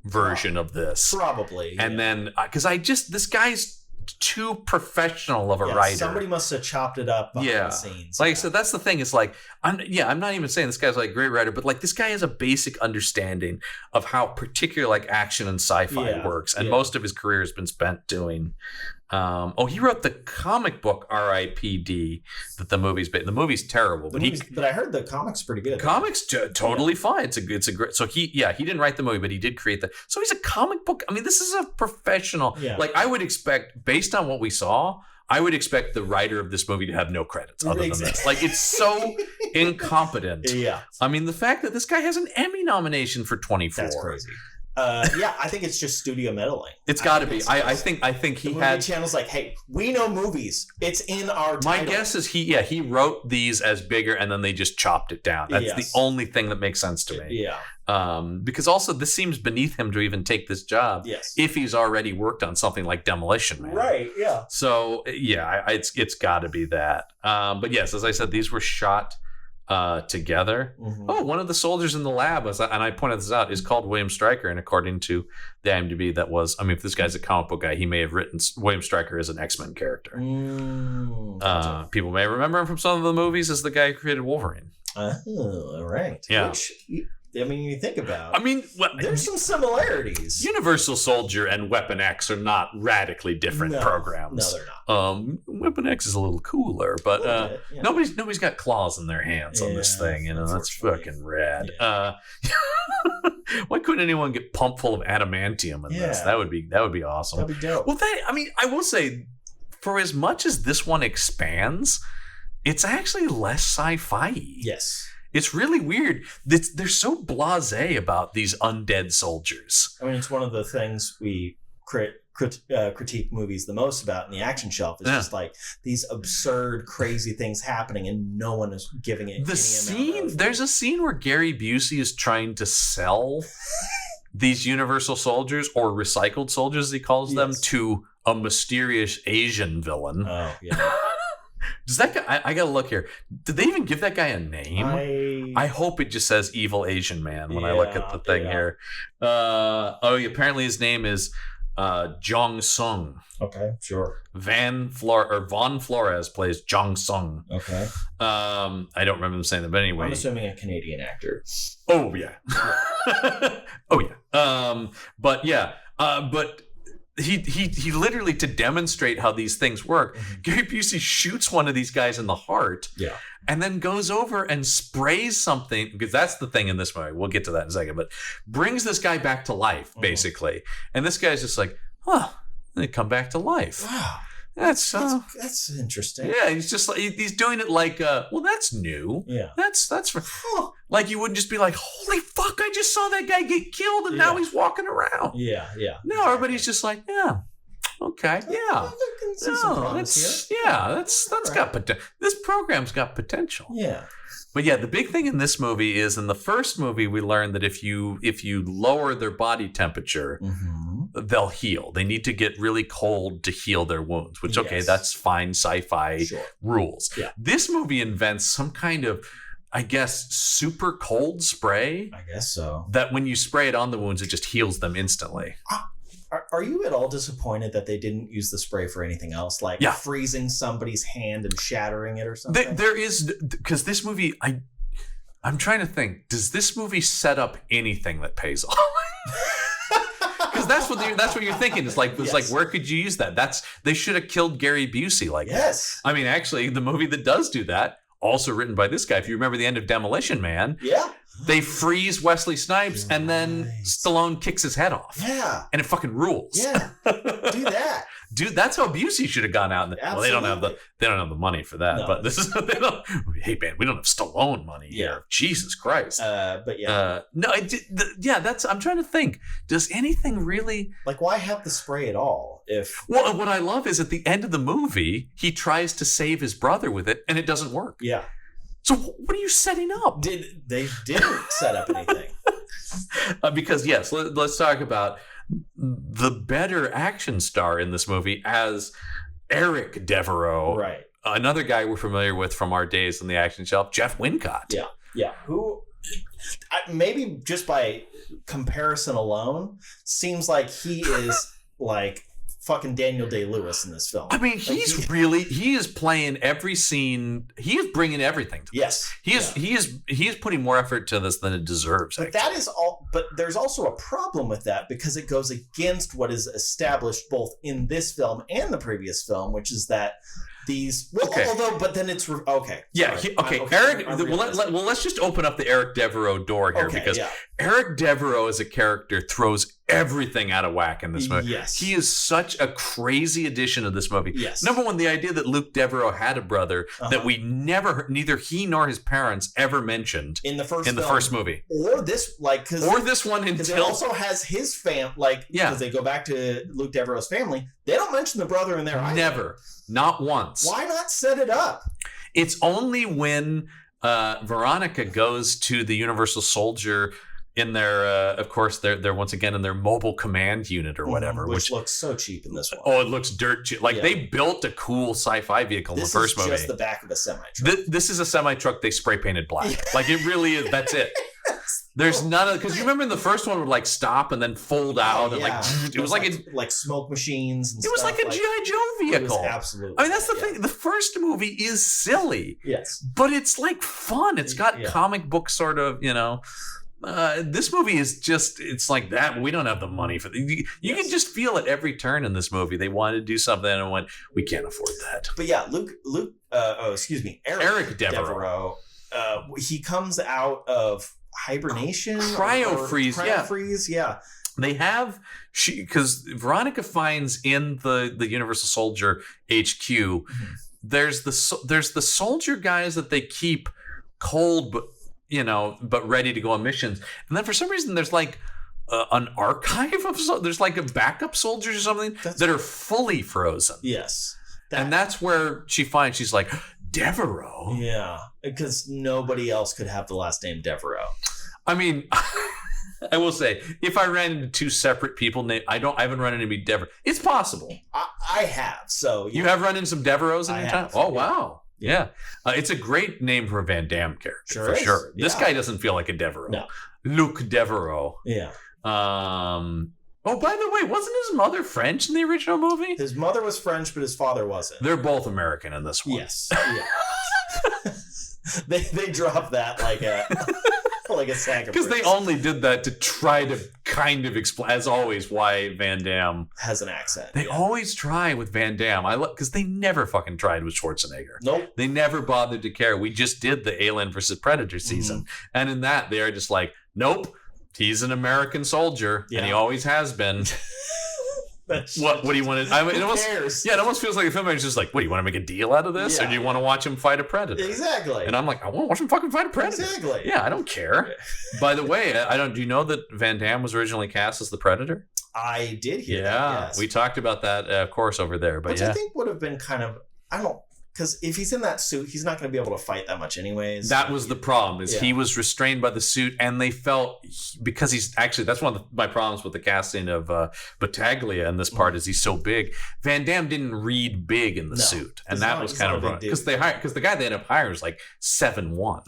version of this. Probably. And then, because this guy's too professional of a writer. Somebody must have chopped it up behind the scenes. Like I said, that's the thing. Is like, I'm not even saying this guy's like a great writer, but like this guy has a basic understanding of how particular like action and sci-fi works. And most of his career has been spent doing. He wrote the comic book R.I.P.D. that the movie's based. The movie's terrible, but I heard the comic's pretty good. Comics totally fine. It's a great. So he didn't write the movie, but he did create so he's a comic book. I mean, this is a professional. Yeah. Like I would expect, based on what we saw, I would expect the writer of this movie to have no credits other than this. Like it's so incompetent. Yeah. I mean, the fact that this guy has an Emmy nomination for 24. That's crazy. I think it's just studio meddling. It's got to be. I think he had. The channel's like, hey, we know movies. It's in our title. My guess is he wrote these as bigger and then they just chopped it down. That's the only thing that makes sense to me. Yeah. Because also this seems beneath him to even take this job. Yes. If he's already worked on something like Demolition Man. Right. Yeah. So it's got to be that. But yes, as I said, these were shot together. Mm-hmm. Oh, one of the soldiers in the lab, and I pointed this out, is called William Stryker, and according to the IMDb, if this guy's a comic book guy, he may have written William Stryker as an X-Men character. Gotcha. People may remember him from some of the movies as the guy who created Wolverine. Oh, right. Yeah. Which, you think about. There's some similarities. Universal Soldier and Weapon X are not radically different programs. No, they're not. Weapon X is a little cooler, but nobody's got claws in their hands on this thing. That's fucking rad. Yeah. Why couldn't anyone get pumped full of adamantium in this? That would be awesome. That'd be dope. Well, I will say, for as much as this one expands, it's actually less sci-fi. Yes. It's really weird. They're so blasé about these undead soldiers. I mean, it's one of the things we critique movies the most about in the action shelf. Is just like these absurd, crazy things happening, and no one is giving it. There's a scene where Gary Busey is trying to sell these Universal Soldiers, or recycled soldiers, as he calls them, to a mysterious Asian villain. Oh, yeah. Does that guy? I gotta look here. Did they even give that guy a name? I hope it just says "Evil Asian Man" when I look at the thing here. Apparently his name is Jong Sung. Okay, sure. Von Flores plays Jong Sung. Okay. I don't remember them saying that, but anyway. I'm assuming a Canadian actor. Oh yeah. Oh yeah. But he literally, to demonstrate how these things work, Gary Busey shoots one of these guys in the heart, and then goes over and sprays something, because that's the thing in this movie. We'll get to that in a second, but brings this guy back to life, basically. And this guy's just like, they come back to life. Wow. That's interesting. Yeah, he's just like, he's doing it like, that's new. Yeah. That's for, like, you wouldn't just be like, holy fuck, I just saw that guy get killed and now he's walking around. Yeah. No, everybody's just like, okay, yeah. That's got potential. This program's got potential. Yeah. But yeah, the big thing in this movie is, in the first movie, we learned that if you lower their body temperature, they'll heal. They need to get really cold to heal their wounds, which, okay, that's fine sci-fi rules. Yeah. This movie invents some kind of, I guess, super cold spray. I guess so. That when you spray it on the wounds, it just heals them instantly. Are you at all disappointed that they didn't use the spray for anything else? Like freezing somebody's hand and shattering it or something? There is, because this movie, I'm trying to think, does this movie set up anything that pays off? Because that's what you're thinking. It's like where could you use that? They should have killed Gary Busey like that. I mean, actually, the movie that does do that, also written by this guy. If you remember the end of Demolition Man, they freeze Wesley Snipes and then Stallone kicks his head off. Yeah, and it fucking rules. Yeah, do that. Dude, that's how Busey should have gone out. Well, they don't have the money for that. No. But this is hey man, we don't have Stallone money here. Jesus Christ. But yeah, that's. I'm trying to think. Does anything really why have the spray at all? Well, what I love is at the end of the movie, he tries to save his brother with it, and it doesn't work. Yeah. So what are you setting up? They didn't set up anything? Because let's talk about the better action star in this movie as Eric Devereaux, right? Another guy we're familiar with from our days on the action shelf, Jeff Wincott. Yeah. Who, maybe just by comparison alone, seems like he is like fucking Daniel Day-Lewis in this film. I mean, he is playing every scene. He is bringing everything to this. He is putting more effort to this than it deserves. But that is all. But there's also a problem with that because it goes against what is established both in this film and the previous film, which is that these. Well, but then it's okay. Yeah. Eric. Let's just open up the Eric Devereaux door here because Eric Devereaux as a character throws everything out of whack in this movie. Yes. He is such a crazy addition to this movie. Yes. Number one, the idea that Luke Devereaux had a brother that we neither he nor his parents ever mentioned in the first movie. Or this one until it also has his because they go back to Luke Devereaux's family. They don't mention the brother in there either. Never. Not once. Why not set it up? It's only when Veronica goes to the Universal Soldier in their, of course, they're once again in their mobile command unit or whatever, which looks so cheap in this one. Oh, it looks dirt cheap. They built a cool sci-fi vehicle in the first movie. This is just the back of a semi-truck. This is a semi-truck they spray painted black. It really is. That's it. There's none of, because you remember in the first one would stop and then fold out and it was like smoke machines. And it was like a G.I. Joe vehicle. It was absolutely. I mean, that's the thing. The first movie is silly. Yes, but it's fun. It's got comic book sort of, this movie is just, it's like that. We don't have the money for you can just feel at every turn in this movie. They wanted to do something and went, we can't afford that. But yeah, Eric Devereaux. He comes out of hibernation, cryo freeze. Yeah. They have because Veronica finds in the Universal Soldier HQ. Mm-hmm. There's the soldier guys that they keep cold, but ready to go on missions. And then for some reason, there's an archive of there's a backup soldiers or something that are fully frozen. Yes, and that's where she's like, Devereaux. Yeah, because nobody else could have the last name Devereaux. I mean, I will say, if I ran into two separate people, I haven't run into Devereaux. It's possible. I have. So you have run into some Devereaux in your time? Oh, wow. Yeah. It's a great name for a Van Damme character, for is. sure. Yeah. This guy doesn't feel like a Devereaux. No. Luke Devereaux. Yeah. Oh, by the way, wasn't his mother French in the original movie? His mother was French, but his father wasn't. They're both American in this one. Yes. Yeah. they dropped that like a sack of because they only did that to try to kind of explain, as always, why Van Damme has an accent. They always try with Van Damme. Because they never fucking tried with Schwarzenegger. Nope. They never bothered to care. We just did the Alien vs. Predator season. Mm-hmm. And in that, they are just like, nope. He's an American soldier, and he always has been. What do you want to? It almost feels like the filmmaker's just like, what do you want to make a deal out of this, or do you want to watch him fight a predator? Exactly. And I'm like, I want to watch him fucking fight a predator. Exactly. Yeah, I don't care. By the way, Do you know that Van Damme was originally cast as the Predator? I did hear that. Yeah, yes. we talked about that, of course, over there. But which I think would have been kind of. because if he's in that suit, he's not going to be able to fight that much anyways. That was the problem, is he was restrained by the suit, and they felt, because he's actually, that's one of my problems with the casting of Battaglia in this part, is he's so big. Van Damme didn't read big in the suit, and that was kind of because the guy they ended up hiring was like 7'1".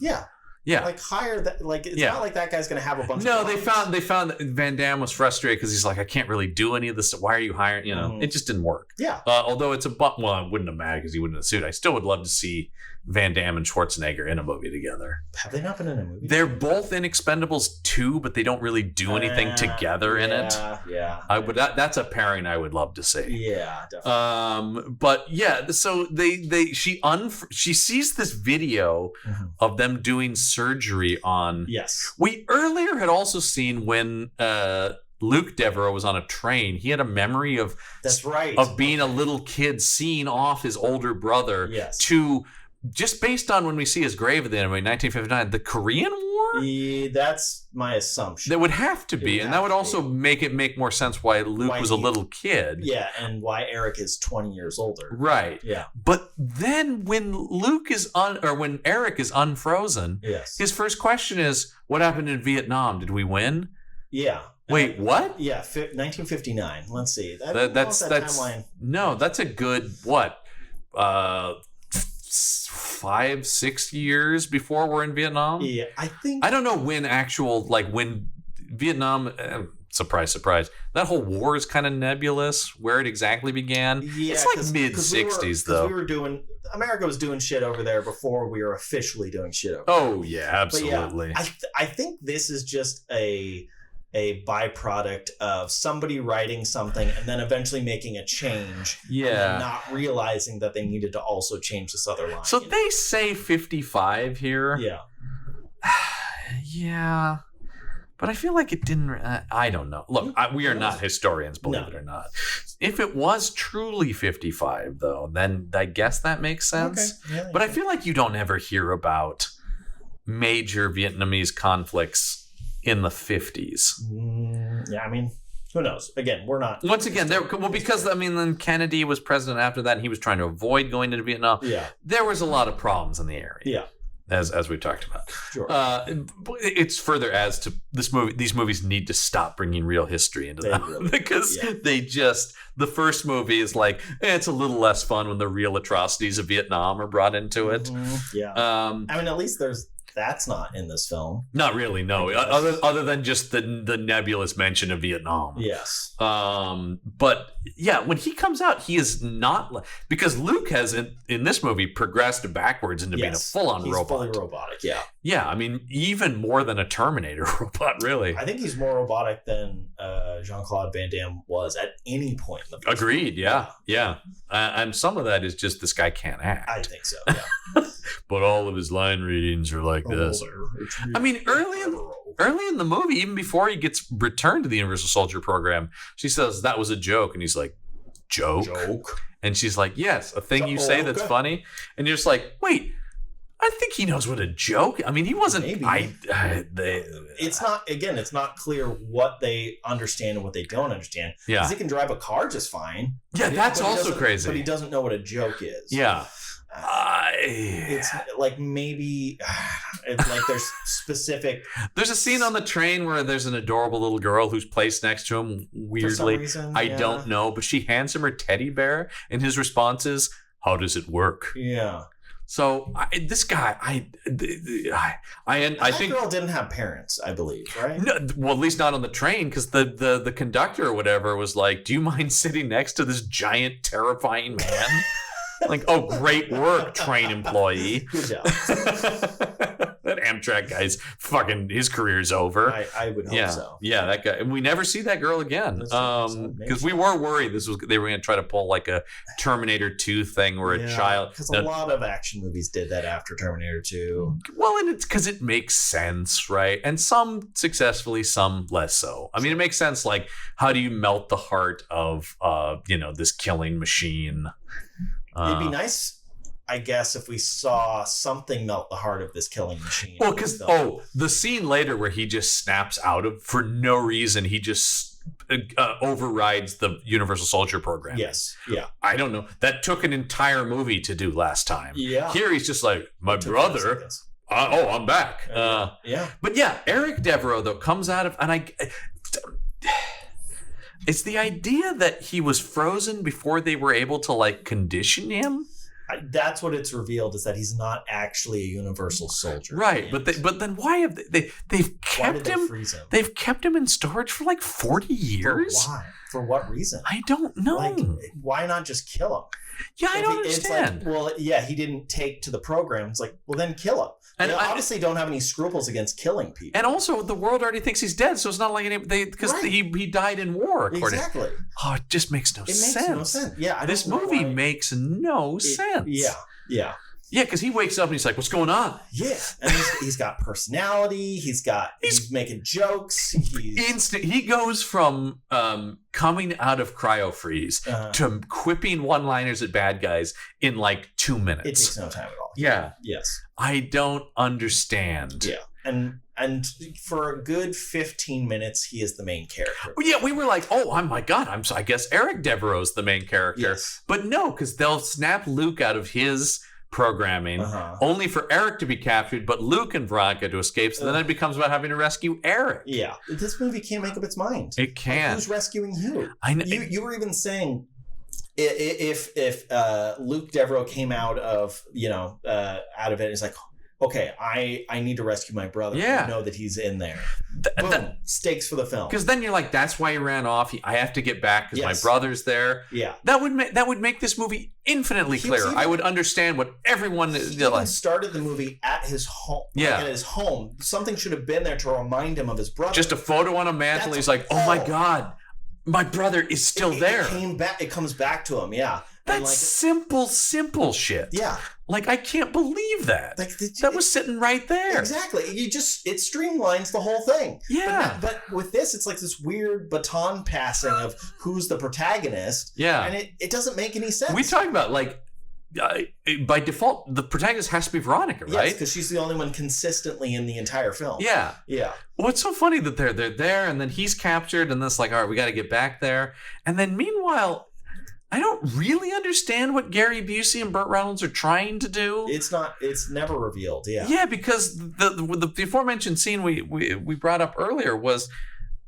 Yeah, like hire that. Like it's not like that guy's going to have a bunch. No, of they found that Van Damme was frustrated because he's like, I can't really do any of this. Why are you hiring? You know, it just didn't work. Yeah. Although it's it wouldn't have mattered because he wouldn't have suit. I still would love to see Van Damme and Schwarzenegger in a movie together. Have they not been in a movie? They're both in Expendables 2, but they don't really do anything together in it. Yeah. That's a pairing I would love to see. Yeah, definitely. But yeah, so she sees this video of them doing surgery on. Yes. We earlier had also seen when Luke Devereaux was on a train. He had a memory of being a little kid seeing off his older brother to. Just based on when we see his grave at the end of 1959, the Korean War? Yeah, that's my assumption. That would have to be. And that would also make more sense why Luke was a little kid. Yeah, and why Eric is 20 years older. Right. Yeah. But then when when Eric is unfrozen, his first question is, what happened in Vietnam? Did we win? Yeah. Wait, what? Yeah, 1959. Let's see. That's timeline. No, that's a good, what? 5-6 years before we're in Vietnam. Yeah, I don't know when when Vietnam. Surprise! That whole war is kind of nebulous. Where it exactly began. Yeah, it's like mid '60s though. America was doing shit over there before we were officially doing shit over. Oh yeah, absolutely. Yeah, I think this is just a byproduct of somebody writing something and then eventually making a change and not realizing that they needed to also change this other line. So they say 55 here. Yeah. Yeah. But I feel like it didn't... I don't know. Look, we are not historians, believe it or not. If it was truly 55, though, then I guess that makes sense. Okay. Yeah, but I feel like you don't ever hear about major Vietnamese conflicts in the 50s. Yeah, I mean, who knows? Again, we're not. Once again, because then Kennedy was president after that, and he was trying to avoid going into Vietnam. Yeah, there was a lot of problems in the area. Yeah, as we talked about. Sure. It's further as to this movie. These movies need to stop bringing real history into them because they just. The first movie is like it's a little less fun when the real atrocities of Vietnam are brought into it. Yeah. I mean, at least that's not in this film. Not really, no. Other than just the nebulous mention of Vietnam. Yes. But yeah, when he comes out, he is not because Luke has in this movie progressed backwards into being a full-on robot. He's fully robotic. Yeah. Yeah, I mean, even more than a Terminator robot, really. I think he's more robotic than Jean-Claude Van Damme was at any point in the film. Agreed. Yeah. And some of that is just this guy can't act. I think so. Yeah. But all of his line readings are like this. I mean, early in the movie, even before he gets returned to the Universal Soldier Program, she says that was a joke, and he's like, joke? And she's like, yes, a thing you say that's funny. And you're just like, wait, I think he knows what a joke. I mean, he wasn't. Maybe. It's not clear what they understand and what they don't understand. Yeah, because he can drive a car just fine. Yeah, that's also crazy. But he doesn't know what a joke is. Yeah. It's like maybe it's like there's specific. There's a scene on the train where there's an adorable little girl who's placed next to him. Weirdly, for some reason, I don't know, but she hands him her teddy bear, and his response is, "How does it work?" Yeah. So this guy, I think girl didn't have parents, I believe, right? No, well, at least not on the train, because the conductor or whatever was like, "Do you mind sitting next to this giant, terrifying man?" Like, oh, great work, train employee. Good job. That Amtrak guy's his career's over. I would hope so. Yeah, that guy. And we never see that girl again. Because we were worried they were going to try to pull like a Terminator 2 thing where a child. Because a lot of action movies did that after Terminator 2. Well, and it's because it makes sense, right? And some successfully, some less so. I mean, it makes sense. Like, how do you melt the heart of, this killing machine? It'd be nice, I guess, if we saw something melt the heart of this killing machine. Well, because the scene later where he just snaps out of for no reason, he just overrides the Universal Soldier program. Yes. Yeah. I don't know. That took an entire movie to do last time. Yeah. Here he's just like, my brother. I'm back. Yeah. But yeah, Eric Devereaux though comes out of, and it's the idea that he was frozen before they were able to like condition him. That's what it's revealed, is that he's not actually a Universal Soldier. Right, but then why have they've kept him? Freeze him? They've kept him in storage for like 40 years. For why? For what reason? I don't know. Like, why not just kill him? Yeah, I don't understand. It's like, well, yeah, he didn't take to the program. It's like, well, then kill him. And they obviously don't have any scruples against killing people. And also, the world already thinks he's dead, so it's not like because he died in war. Exactly. Oh, it just makes no sense. It makes no sense. Yeah, this movie makes no sense. Yeah. Yeah, because he wakes up and he's like, "What's going on?" Yeah, and he's got personality. He's making jokes. He goes from coming out of cryo freeze to quipping one-liners at bad guys in like 2 minutes. It takes no time at all. Yeah. Yes. I don't understand. Yeah, and for a good 15 minutes, he is the main character. Yeah, we were like, "Oh my God!" I guess Eric Devereaux's the main character. Yes. But no, because they'll snap Luke out of his programming only for Eric to be captured, but Luke and Veronica to escape. So then it becomes about having to rescue Eric. Yeah, this movie can't make up its mind. It can't. Like, who's rescuing who? I know. You were even saying if Luke Devereaux came out of out of it, it's like, okay, I need to rescue my brother. Yeah. I know that he's in there. Boom, stakes for the film. Because then you're like, that's why he ran off. I have to get back because my brother's there. Yeah, that would make this movie infinitely clearer. I would understand what everyone started the movie at his home. Yeah, like at his home. Something should have been there to remind him of his brother. Just a photo on a mantle. He's like, oh my God, my brother is still there. It comes back to him. Yeah. That's simple shit. Yeah. Like, I can't believe that. That was sitting right there. Exactly. It streamlines the whole thing. Yeah. But with this, it's like this weird baton passing of who's the protagonist. Yeah. And it doesn't make any sense. We talk about, like, by default, the protagonist has to be Veronica, right? Yes, because she's the only one consistently in the entire film. Yeah. Yeah. Well, it's so funny that they're there, and then he's captured, and then it's like, all right, we got to get back there. And then meanwhile, I don't really understand what Gary Busey and Burt Reynolds are trying to do. It's never revealed. Yeah. Yeah, because the aforementioned scene we brought up earlier was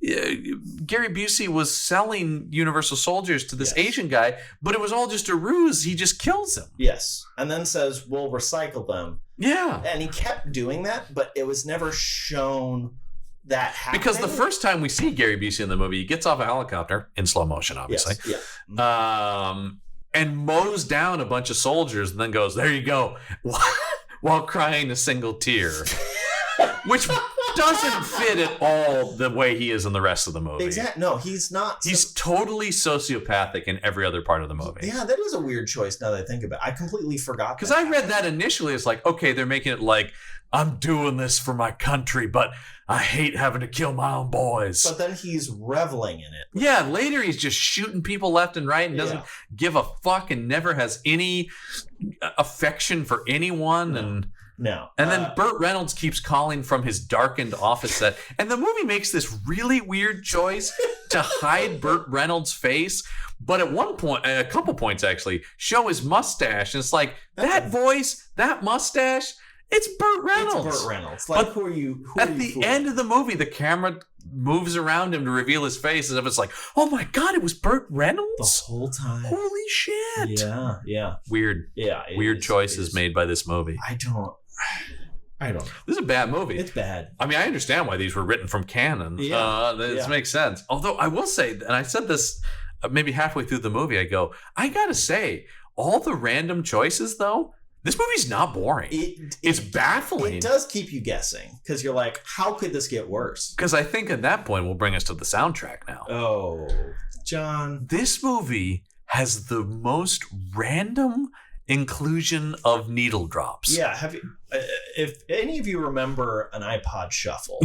Gary Busey was selling Universal Soldiers to this Asian guy, but it was all just a ruse. He just kills him. Yes. And then says, we'll recycle them. Yeah. And he kept doing that, but it was never shown that happening. Because the first time we see Gary Busey in the movie, he gets off a helicopter in slow motion, obviously. Yes. Yeah. And mows down a bunch of soldiers and then goes, there you go, while crying a single tear. Which doesn't fit at all the way he is in the rest of the movie. Exactly. No, he's not. He's totally sociopathic in every other part of the movie. Yeah, that is a weird choice now that I think about it. I completely forgot. Because I read that initially as like, okay, they're making it like, I'm doing this for my country, but I hate having to kill my own boys. But then he's reveling in it. Yeah, later he's just shooting people left and right and doesn't give a fuck and never has any affection for anyone. No. And then Burt Reynolds keeps calling from his darkened office set. And the movie makes this really weird choice to hide Burt Reynolds' face. But at one point, a couple points actually, show his mustache. And it's like, that voice, that mustache, it's Burt Reynolds. It's Burt Reynolds. Like, but at the end of the movie, the camera moves around him to reveal his face as if it's like, oh my God, it was Burt Reynolds? The whole time. Holy shit. Yeah. Weird. Yeah. Weird choices made by this movie. I don't know. This is a bad movie. It's bad. I mean, I understand why these were written from canon. This makes sense. Although I will say, and I said this maybe halfway through the movie, I go, I gotta say, all the random choices though, this movie's not boring. It's baffling. It does keep you guessing because you're like, how could this get worse? Because I think at that point will bring us to the soundtrack now. Oh, John. This movie has the most random inclusion of needle drops. Yeah, have you? If any of you remember an iPod Shuffle,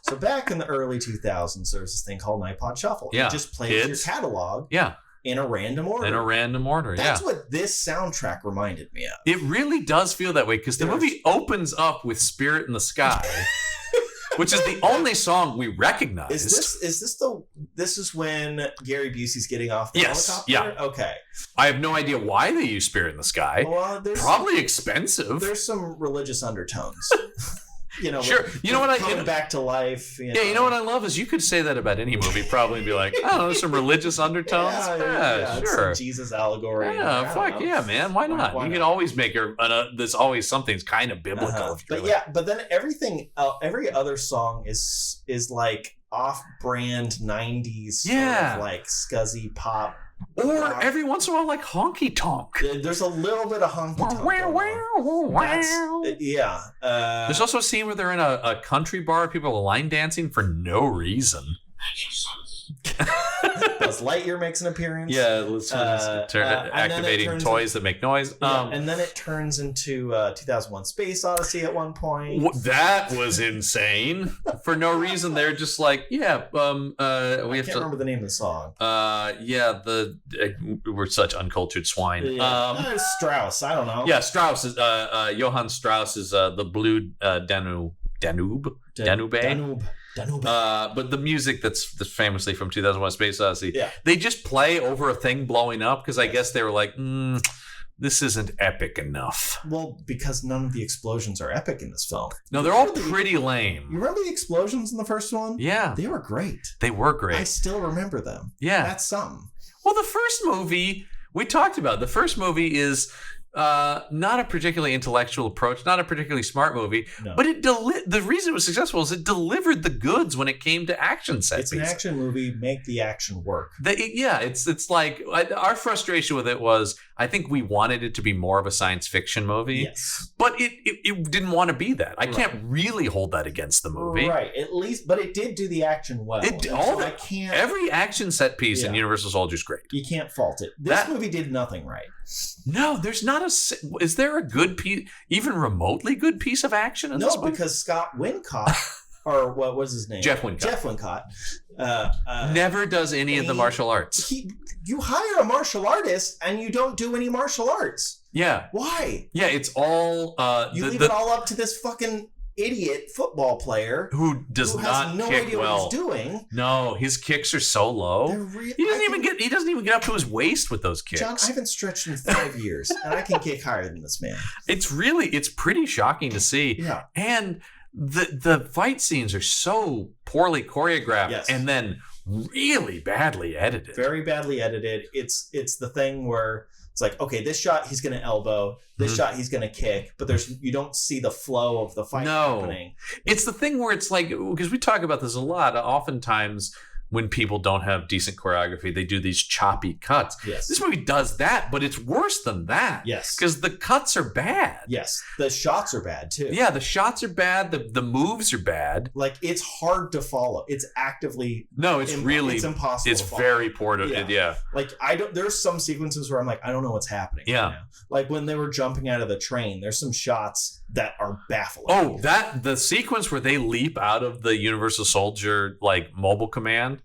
so back in the early 2000s, there was this thing called an iPod Shuffle. Yeah, it just plays your catalog. Yeah. In a random order. That's what this soundtrack reminded me of. It really does feel that way because the movie opens up with Spirit in the Sky, which is the only song we recognize. Is this this is when Gary Busey's getting off the helicopter? Yeah. Okay. I have no idea why they use Spirit in the Sky. Well, probably expensive. There's some religious undertones. Sure. You know what coming back to life. You know what I love is you could say that about any movie, probably be like, oh, there's some religious undertones. Yeah, sure. Jesus allegory. Yeah, fuck yeah, man. Why not? You can always make there's always something's kind of biblical. But then every other song is like off-brand 90s sort of like scuzzy pop. Or every once in a while, like honky tonk. There's a little bit of honky tonk. There's also a scene where they're in a country bar. People are line dancing for no reason. Buzz Lightyear makes an appearance. Yeah, activating toys that make noise. And then it turns into 2001 Space Odyssey at one point. That was insane. For no reason, they're just like, we have to remember the name of the song. We're such uncultured swine. Strauss, I don't know. Yeah, Strauss is Johann Strauss is the Blue Danube. But the music that's famously from 2001 Space Odyssey, they just play over a thing blowing up because I guess they were like, this isn't epic enough. Well, because none of the explosions are epic in this film. No, they're all pretty lame. You remember the explosions in the first one? Yeah. They were great. I still remember them. Yeah. That's something. Well, the first movie we talked about, the first movie is not a particularly intellectual approach, not a particularly smart movie, but the reason it was successful is it delivered the goods when it came to action set pieces. It's an action movie, make the action work. It's like our frustration with it was I think we wanted it to be more of a science fiction movie, but it didn't want to be that. I can't really hold that against the movie, right? At least, but it did do the action well. Every action set piece in Universal Soldier is great. You can't fault it. This movie did nothing right. No, there's not is there a good piece, even remotely good piece of action in this movie? No, because Scott Wincott, or what was his name? Jeff Wincott. Never does any of the martial arts. You hire a martial artist and you don't do any martial arts. Yeah. Why? Yeah, it's all... you leave it all up to this fucking idiot football player who has no kick idea well. what he's doing. No, his kicks are so low. He doesn't even get up to his waist with those kicks. John, I haven't stretched in 5 years, and I can kick higher than this man. It's pretty shocking to see. Yeah. And the fight scenes are so poorly choreographed, and then really badly edited. Very badly edited. It's the thing where it's like, okay, this shot he's going to elbow, this shot he's going to kick, but you don't see the flow of the fight happening. It's the thing where it's like, because we talk about this a lot, oftentimes when people don't have decent choreography, they do these choppy cuts. Yes. This movie does that, but it's worse than that. Yes. Because the cuts are bad. Yes. The shots are bad, too. Yeah, the shots are bad. The moves are bad. Like, it's hard to follow. It's actively... No, it's impossible to follow. Very poor to... Yeah. Like, there's some sequences where I'm like, I don't know what's happening. Yeah. Right now. Like, when they were jumping out of the train, there's some shots that are baffling. Oh, the sequence where they leap out of the Universal Soldier, like, mobile command...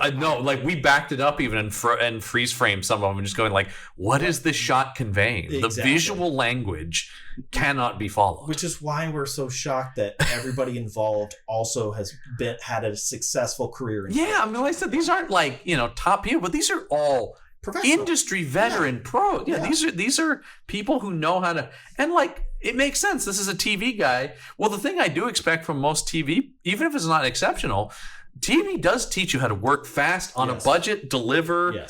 I know, like we backed it up even and freeze framed some of them and just going like, what is this shot conveying? Exactly. The visual language cannot be followed. Which is why we're so shocked that everybody involved also has had a successful career. Yeah, I mean, like I said, these aren't like, top people, but these are all industry veteran pros. Yeah, these are people who know how to, and like, it makes sense. This is a TV guy. Well, the thing I do expect from most TV, even if it's not exceptional, TV does teach you how to work fast on a budget, deliver,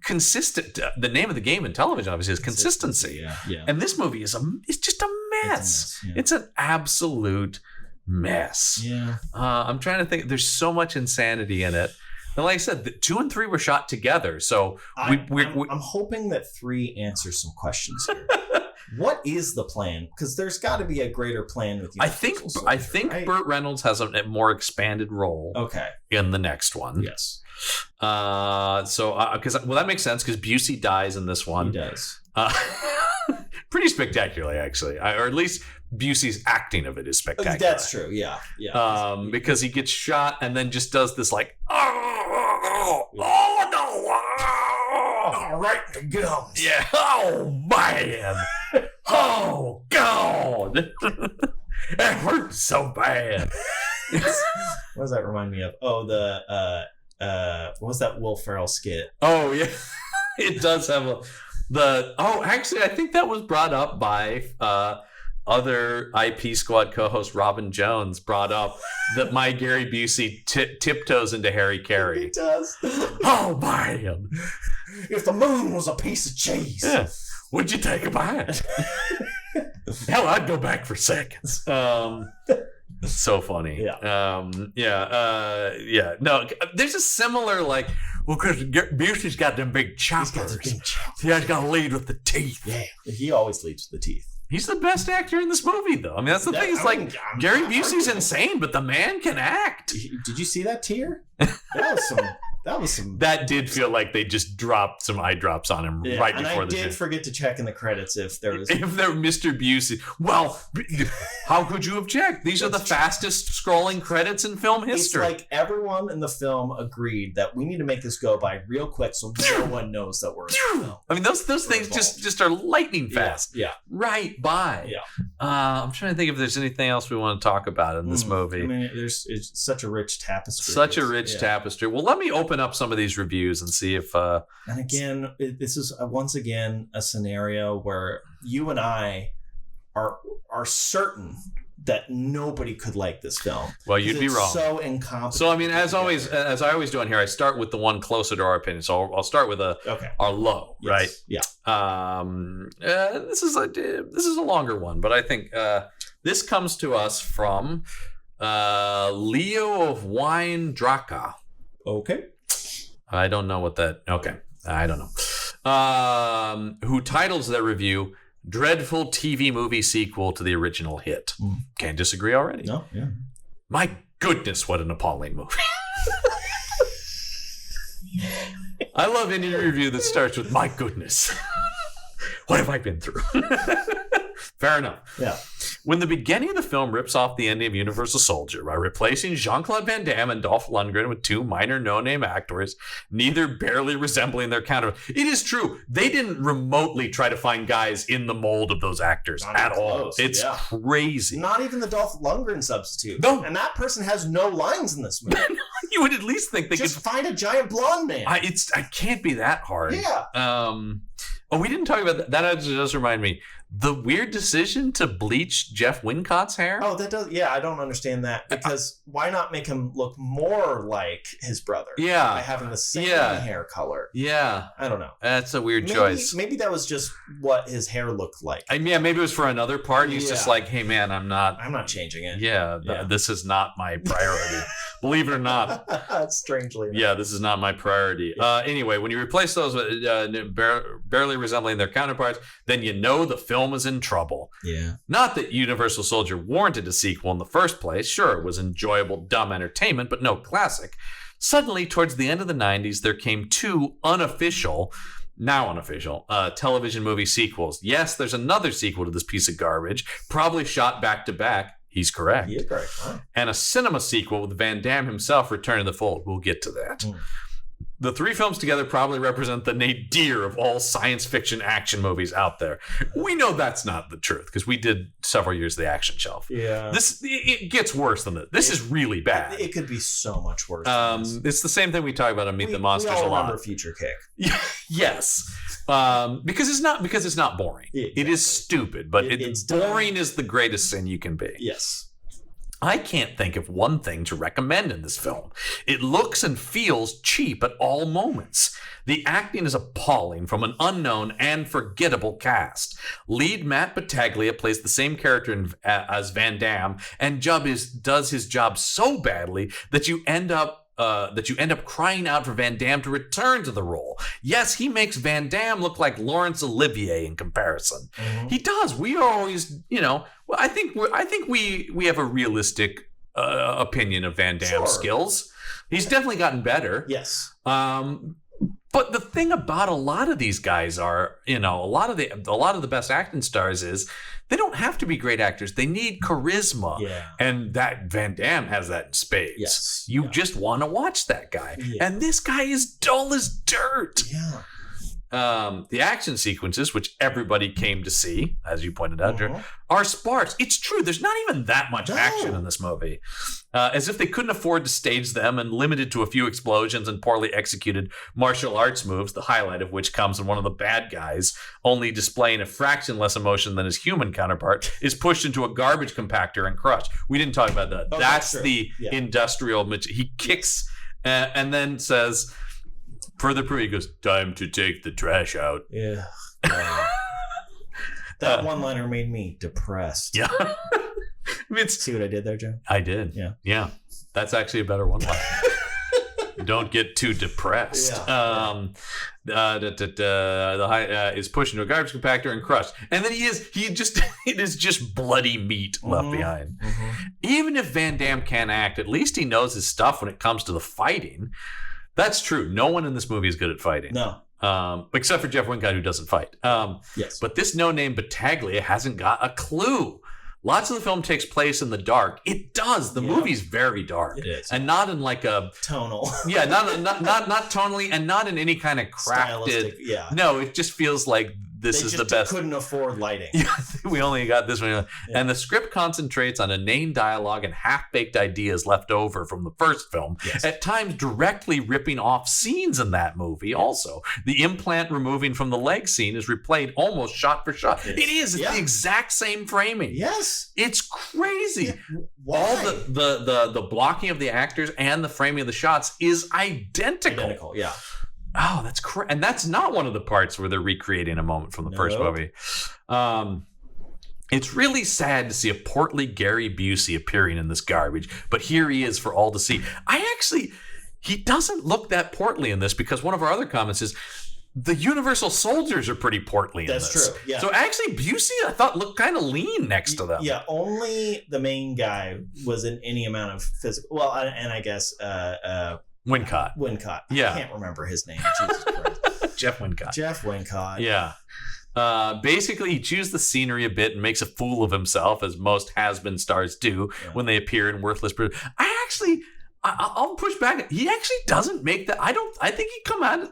consistent. The name of the game in television, obviously, is consistency. Yeah. And this movie is just a mess. It's an absolute mess. Yeah. I'm trying to think. There's so much insanity in it. And like I said, 2 and 3 were shot together. So I'm hoping that 3 answers some questions here. What is the plan? Because there's got to be a greater plan with you. I think right? Burt Reynolds has a more expanded role. Okay. In the next one. Yes. That makes sense because Busey dies in this one. He does. Pretty spectacularly, actually, or at least Busey's acting of it is spectacular. That's true. Yeah. Because he gets shot and then just does this like, oh no, right in the gums. Yeah. Oh man. Oh God. It hurts so bad. What does that remind me of? Oh, what was that Will Ferrell skit? Oh yeah, it does have actually, I think that was brought up by other IP Squad co-host Robin Jones. Brought up that my Gary Busey tiptoes into Harry Carey. He does. Oh man, if the moon was a piece of cheese, would you take a bite? Hell, I'd go back for seconds. So funny. Yeah. No, there's a similar because Busey's got them big choppers. He's got to lead with the teeth. Yeah, he always leads with the teeth. He's the best actor in this movie, though. I mean, that's the thing. It's Gary Busey's insane, but the man can act. Did you see that tear? That was some. That did feel like they just dropped some eye drops on him right before the show. And I did forget to check in the credits if there was Mr. Busey. Well, how could you have checked? These are the fastest scrolling credits in film history. It's like everyone in the film agreed that we need to make this go by real quick so no one knows that we're in the film. I mean, those things just are lightning fast. Yeah. Right by. Yeah. I'm trying to think if there's anything else we want to talk about in this movie. I mean, it's such a rich tapestry. Tapestry. Well, let me open up some of these reviews and see if and again, this is once again a scenario where you and I are certain that nobody could like this film. Well, you'd be wrong. So incompetent. So I mean, as I always do on here, I start with the one closer to our opinion. So I'll start with our low, right? Yeah. This is a longer one, but I think this comes to us from Leo of Wine Draka. Okay. I don't know what that. Okay, I don't know. Who titles their review "Dreadful TV Movie Sequel to the Original Hit"? Can't disagree already. No, yeah. My goodness, what an appalling movie! I love any review that starts with "My goodness." What have I been through? Fair enough. Yeah. When the beginning of the film rips off the ending of Universal Soldier by replacing Jean-Claude Van Damme and Dolph Lundgren with two minor no-name actors, neither barely resembling their counterparts. It is true. They didn't remotely try to find guys in the mold of those actors at all. It's crazy. Not even the Dolph Lundgren substitute. No. And that person has no lines in this movie. You would at least think they could find a giant blonde man. It can't be that hard. Yeah. We didn't talk about that. That actually does remind me. The weird decision to bleach Jeff Wincott's hair. Oh, that does. Yeah, I don't understand that because why not make him look more like his brother? Yeah, by having the same hair color. Yeah, I don't know. That's a weird choice. Maybe that was just what his hair looked like. Maybe it was for another part. He's just like, hey man, I'm not changing it. This is not my priority. Believe it or not. Strangely. Yeah, this is not my priority. Anyway, when you replace those with barely resembling their counterparts, then you know the film is in trouble. Yeah. Not that Universal Soldier warranted a sequel in the first place. Sure, it was enjoyable, dumb entertainment, but no classic. Suddenly, towards the end of the 90s, there came two unofficial television movie sequels. Yes, there's another sequel to this piece of garbage, probably shot back to back. He's correct. He is correct. Wow. And a cinema sequel with Van Damme himself returning to the fold. We'll get to that. The three films together probably represent the nadir of all science fiction action movies out there. We know that's not the truth because we did several years of the action shelf. Yeah. It gets worse than that. This is really bad. It could be so much worse. It's the same thing we talk about on Meet the Monsters we all a lot. remember Future Kick. Yes. Because it's not boring. Exactly. It is stupid, but it's boring is the greatest sin you can be. Yes. I can't think of one thing to recommend in this film. It looks and feels cheap at all moments. The acting is appalling from an unknown and forgettable cast. Lead Matt Battaglia plays the same character as Van Damme, and does his job so badly that you end up crying out for Van Damme to return to the role. Yes, he makes Van Damme look like Laurence Olivier in comparison. Mm-hmm. He does. We are always, I think we have a realistic opinion of Van Damme's skills. He's definitely gotten better. Yes. But the thing about a lot of these guys are, a lot of the best acting stars is they don't have to be great actors. They need charisma. Yeah. And that Van Damme has that in spades. Yes. You just want to watch that guy. Yeah. And this guy is dull as dirt. Yeah. the action sequences, which everybody came to see, as you pointed out, Mhm. are sparse. It's true. There's not even that much action in this movie. As if they couldn't afford to stage them and limited to a few explosions and poorly executed martial arts moves, the highlight of which comes when one of the bad guys, only displaying a fraction less emotion than his human counterpart, is pushed into a garbage compactor and crushed. We didn't talk about that. Oh, That's true. the industrial... He kicks and then says... Further proof, he goes, time to take the trash out. Yeah. That one-liner made me depressed. Yeah. I mean, See what I did there, Joe? I did. Yeah. Yeah. That's actually a better one line. Don't get too depressed. Yeah. The high is pushed into a garbage compactor and crushed. And then it is just bloody meat left behind. Mhm. Even if Van Damme can't act, at least he knows his stuff when it comes to the fighting. That's true. No one in this movie is good at fighting. No. Except for Jeff Wincott, who doesn't fight. Yes. But this no-name Battaglia hasn't got a clue. Lots of the film takes place in the dark. It does. The movie's very dark. It is. And not in like a... Tonal. Yeah, not tonally and not in any kind of crafted... Stylistic, yeah. No, it just feels like this is the best. Couldn't afford lighting. Yeah, we only got this one. And the script concentrates on inane dialogue and half-baked ideas left over from the first film, at times directly ripping off scenes in that movie also. The implant removing from the leg scene is replayed almost shot for shot. It is. It's the exact same framing. Yes. It's crazy. Yeah. Why? All the blocking of the actors and the framing of the shots is identical. Yeah. Oh, that's correct. And that's not one of the parts where they're recreating a moment from the first movie. It's really sad to see a portly Gary Busey appearing in this garbage, but here he is for all to see. He doesn't look that portly in this, because one of our other comments is the Universal Soldiers are pretty portly in this. That's true. Yeah. So actually, Busey, I thought, looked kind of lean next to them. Yeah, only the main guy was in any amount of physical. Well, and I guess Wincott. Yeah. I can't remember his name. Jesus Christ. Jeff Wincott. Jeff Wincott. Yeah. Basically, he chews the scenery a bit and makes a fool of himself, as most has-been stars do when they appear in worthless... I'll push back. He actually doesn't make that. I think he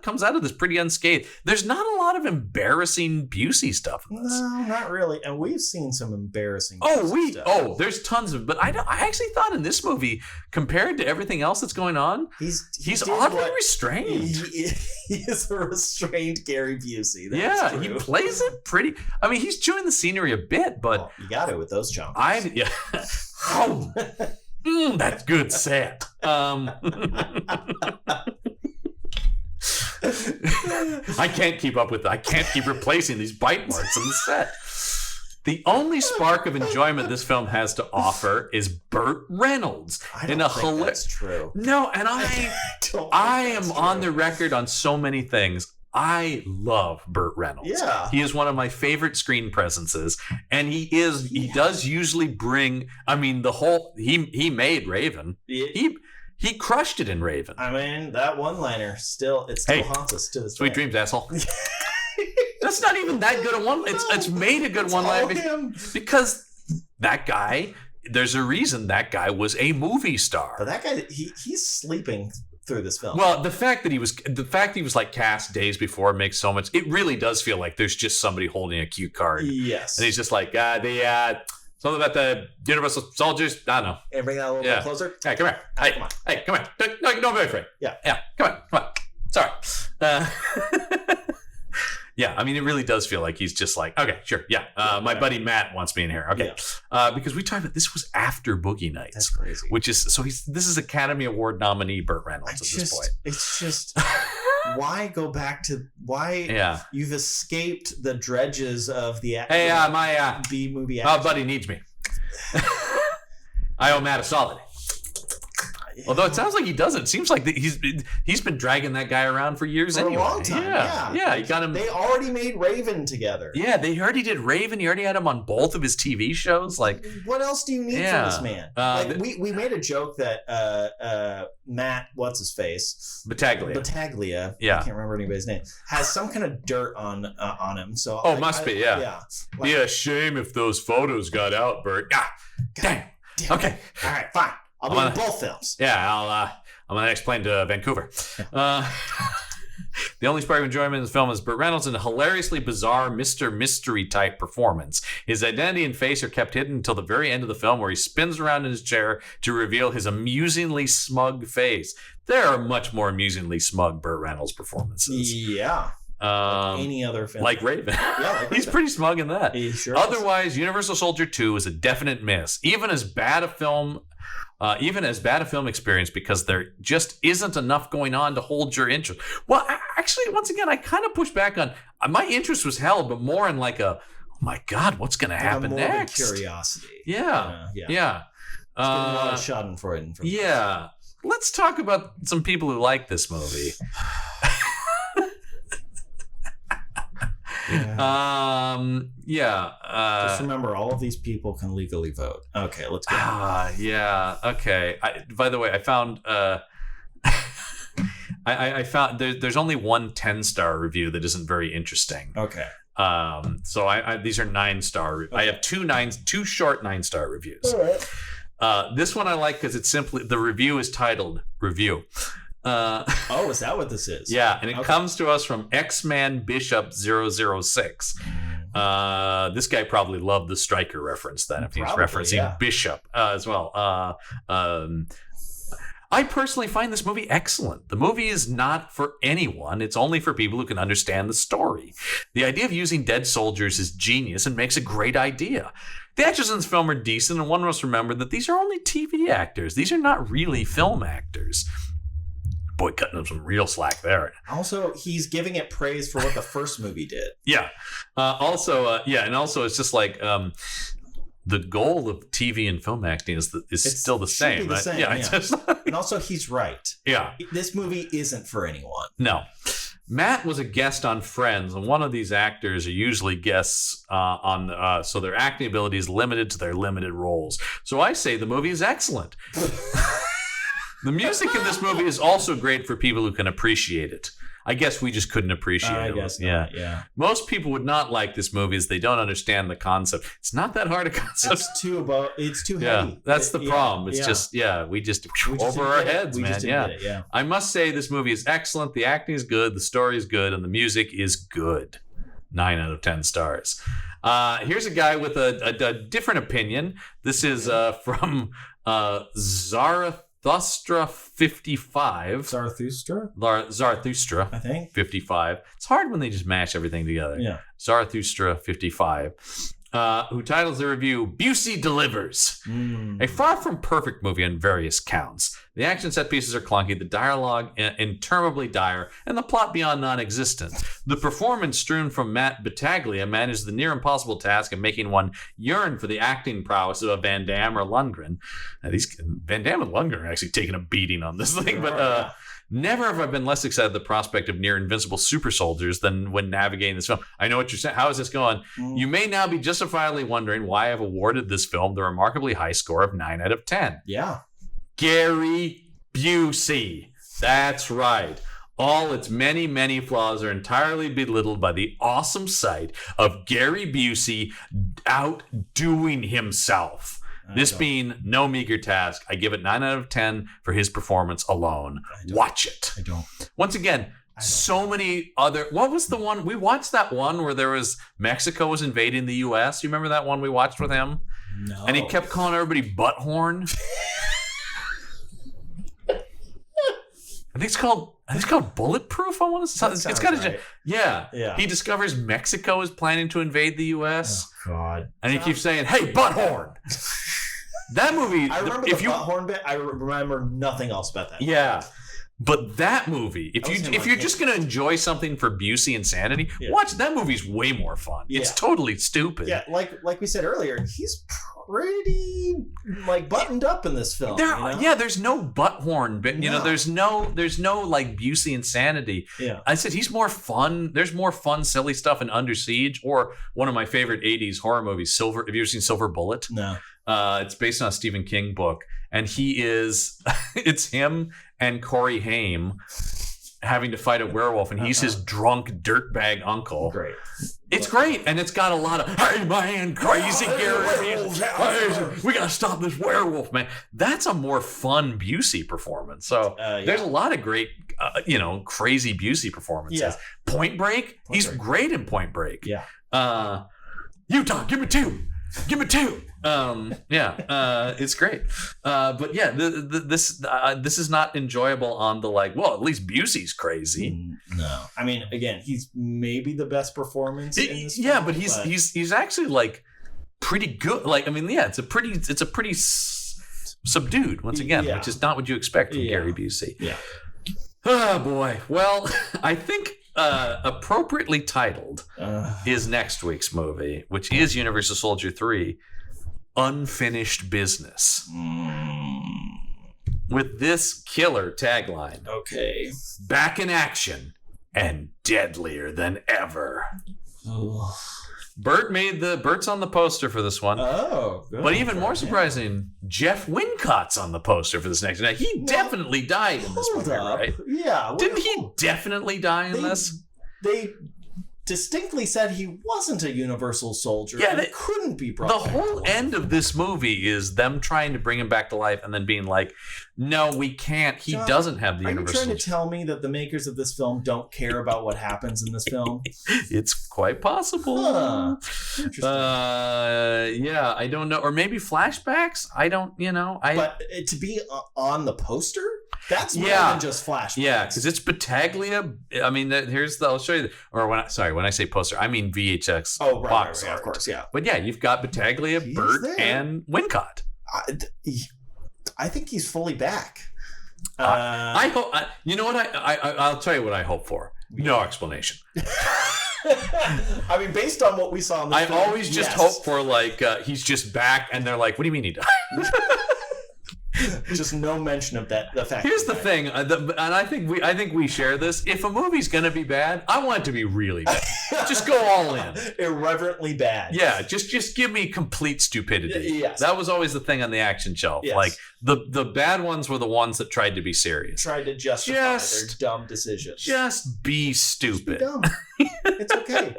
comes out of this pretty unscathed. There's not a lot of embarrassing Busey stuff in this. No, not really. And we've seen some embarrassing stuff. There's tons of. But I actually thought in this movie, compared to everything else that's going on, he's oddly restrained. He is a restrained Gary Busey. That's true. He plays it pretty. I mean, he's chewing the scenery a bit, but you got it with those jumps. Oh. That's good set. I can't keep up with that. I can't keep replacing these bite marks on the set. The only spark of enjoyment this film has to offer is Burt Reynolds. I don't think that's true. No, and I am on the record on so many things. I love Burt Reynolds. Yeah. He is one of my favorite screen presences. And he does usually bring, I mean, he made Raven. He crushed it in Raven. I mean, that one-liner still haunts us to this Sweet day. dreams, asshole. That's not even that good a one. It's made a good one-liner because that guy, there's a reason that guy was a movie star. But that guy, he's sleeping through this film. Well, the fact that he was like cast days before makes so much. It really does feel like there's just somebody holding a cue card. Yes, and he's just like something about the Universal Soldiers. I don't know. And bring that a little bit closer. Hey, come here. Hey, come on. Hey, come here. No, don't be afraid. Yeah. Come on. Sorry. Yeah, I mean, it really does feel like he's just like, okay, sure, my buddy Matt wants me in here, okay, because we talked about this was after Boogie Nights. That's crazy. Which is this is Academy Award nominee Burt Reynolds at this point. It's just why go back to you've escaped the dredges of the my B movie. My buddy needs me. I owe Matt a solid. Although it sounds like he doesn't. It seems like he's been dragging that guy around for years anyway. A long time. Yeah. He got him. They already made Raven together. Yeah, they already did Raven. He already had him on both of his TV shows. Like, what else do you need from this man? We made a joke that Matt, what's his face, Battaglia. Yeah, I can't remember anybody's name. Has some kind of dirt on him. So must be. Yeah. Be a shame if those photos got out, Bert. Damn. Okay. All right. Fine. I'll be in both films. Yeah, I'm gonna explain to Vancouver. The only spark of enjoyment in the film is Burt Reynolds in a hilariously bizarre Mr. Mystery type performance. His identity and face are kept hidden until the very end of the film, where he spins around in his chair to reveal his amusingly smug face. There are much more amusingly smug Burt Reynolds performances. Yeah. Like any other film. Like Raven. Yeah, like Raven. He's pretty smug in that. He sure Otherwise, is. Universal Soldier 2 is a definite miss. Even as bad a film experience, because there just isn't enough going on to hold your interest. Well, actually, once again, I kind of push back on my interest was held, but more in like a, oh my God, what's going to happen next? Curiosity. Yeah. Yeah. A lot of Schadenfreude. Yeah. Let's talk about some people who like this movie. Just remember, all of these people can legally vote. Okay, let's go. Yeah. Okay. By the way, I found I found there's only one 10-star review that isn't very interesting. Okay. So these are 9-star. Okay. I have two short 9-star reviews. All right. This one I like because it's simply, the review is titled Review. Is that what this is? Yeah, and it comes to us from X-Man Bishop 006. This guy probably loved the Stryker reference then, if he's referencing Bishop as well. I personally find this movie excellent. The movie is not for anyone. It's only for people who can understand the story. The idea of using dead soldiers is genius and makes a great idea. The actors in this film are decent, and one must remember that these are only TV actors. These are not really film actors. Boy, cutting up some real slack there. Also, he's giving it praise for what the first movie did. Yeah. And also it's just like the goal of TV and film acting is still the same. Right? Same, yeah. And also, he's right. Yeah. This movie isn't for anyone. No. Matt was a guest on Friends, and one of these actors are usually guests so their acting ability is limited to their limited roles. So I say the movie is excellent. The music in this movie is also great for people who can appreciate it. I guess we just couldn't appreciate it. I guess not, yeah. Most people would not like this movie as they don't understand the concept. It's not that hard a concept. It's too heavy. That's the problem. It's just we just over our heads, man. Yeah. I must say this movie is excellent. The acting is good. The story is good. And the music is good. 9 out of 10 stars. Here's a guy with a different opinion. This is from Zarathustra 55. Zarathustra, I think. 55. It's hard when they just mash everything together. Yeah. Zarathustra 55. Who titles the review, Busey Delivers. A far from perfect movie on various counts. The action set pieces are clunky, the dialogue interminably dire, and the plot beyond non-existent. The performance strewn from Matt Battaglia manages the near impossible task of making one yearn for the acting prowess of a Van Damme or Lundgren. Van Damme and Lundgren are actually taking a beating on this thing, but never have I been less excited at the prospect of near invincible super soldiers than when navigating this film. I know what you're saying. How is this going? You may now be justifiably wondering why I've awarded this film the remarkably high score of 9 out of 10. Yeah. Gary Busey. That's right. All its many, many flaws are entirely belittled by the awesome sight of Gary Busey outdoing himself. This being no meager task, I give it 9 out of 10 for his performance alone. Watch it. I don't. Once again, so many other... What was the one? We watched that one where there was... Mexico was invading the U.S. You remember that one we watched with him? No. And he kept calling everybody butthorn. I think it's called Bulletproof. I want to say it's got right. Yeah. He discovers Mexico is planning to invade the U.S. Oh God! And he keeps saying, "Hey, butthorn." That movie. I remember the butthorn bit. I remember nothing else about that. Yeah. But that movie, if you're just going to enjoy something for Busey insanity, watch that movie's way more fun. It's totally stupid. Yeah, like we said earlier, he's pretty buttoned up in this film. There's no butthorn, but there's no like Busey insanity. Yeah. I said he's more fun. There's more fun, silly stuff in Under Siege, or one of my favorite 80s horror movies, Have you ever seen Silver Bullet? No. It's based on a Stephen King book, and it's him and Corey Haim having to fight a werewolf, and he's his drunk dirtbag uncle. Great. It's great, and it's got a lot of, hey man, crazy Gary, we gotta stop this werewolf, man. That's a more fun Busey performance. So there's a lot of great crazy Busey performances. Yeah. Point Break, he's great in Point Break. Yeah. Utah, give me two. It's great. But yeah, this is not enjoyable on the at least Busey's crazy. No, I mean, again, he's maybe the best performance in this film, but he's actually pretty good. It's a pretty subdued once again, which is not what you expect from Gary Busey. Yeah. Oh boy. Well, I think appropriately titled is next week's movie, which is Universal Soldier 3, Unfinished Business. With this killer tagline. Okay. Back in action and deadlier than ever. Bert's on the poster for this one. Oh, good. But even more surprising, Jeff Wincott's on the poster for this next. Now, he definitely died in this movie, right? Yeah. Didn't he definitely die in this? They distinctly said he wasn't a Universal Soldier. Yeah, it couldn't be brought the back whole end of this movie is them trying to bring him back to life and then being like, no, we can't. He doesn't have the Universal Soldier. Are you trying to tell me that the makers of this film don't care about what happens in this film? It's quite possible. Interesting. I don't know. Or maybe flashbacks? I don't, But to be on the poster? That's more than just flashbacks. Yeah, because it's Battaglia. I mean, I'll show you. When I say poster, I mean VHX box art. Of course, yeah. But yeah, you've got Battaglia, Burt, and Wincott. I think he's fully back. I hope. You know what? I'll tell you what I hope for. No explanation. I mean, based on what we saw in the film, always just hope for he's just back, and they're like, "What do you mean he died?" Just no mention of that. The fact. Here's the thing, and I think we share this. If a movie's gonna be bad, I want it to be really bad. Just go all in, irreverently bad. Yeah, just give me complete stupidity. Yes. That was always the thing on the action shelf. Yes. The bad ones were the ones that tried to be serious, tried to justify their dumb decisions. Just be stupid. Just be dumb. It's okay.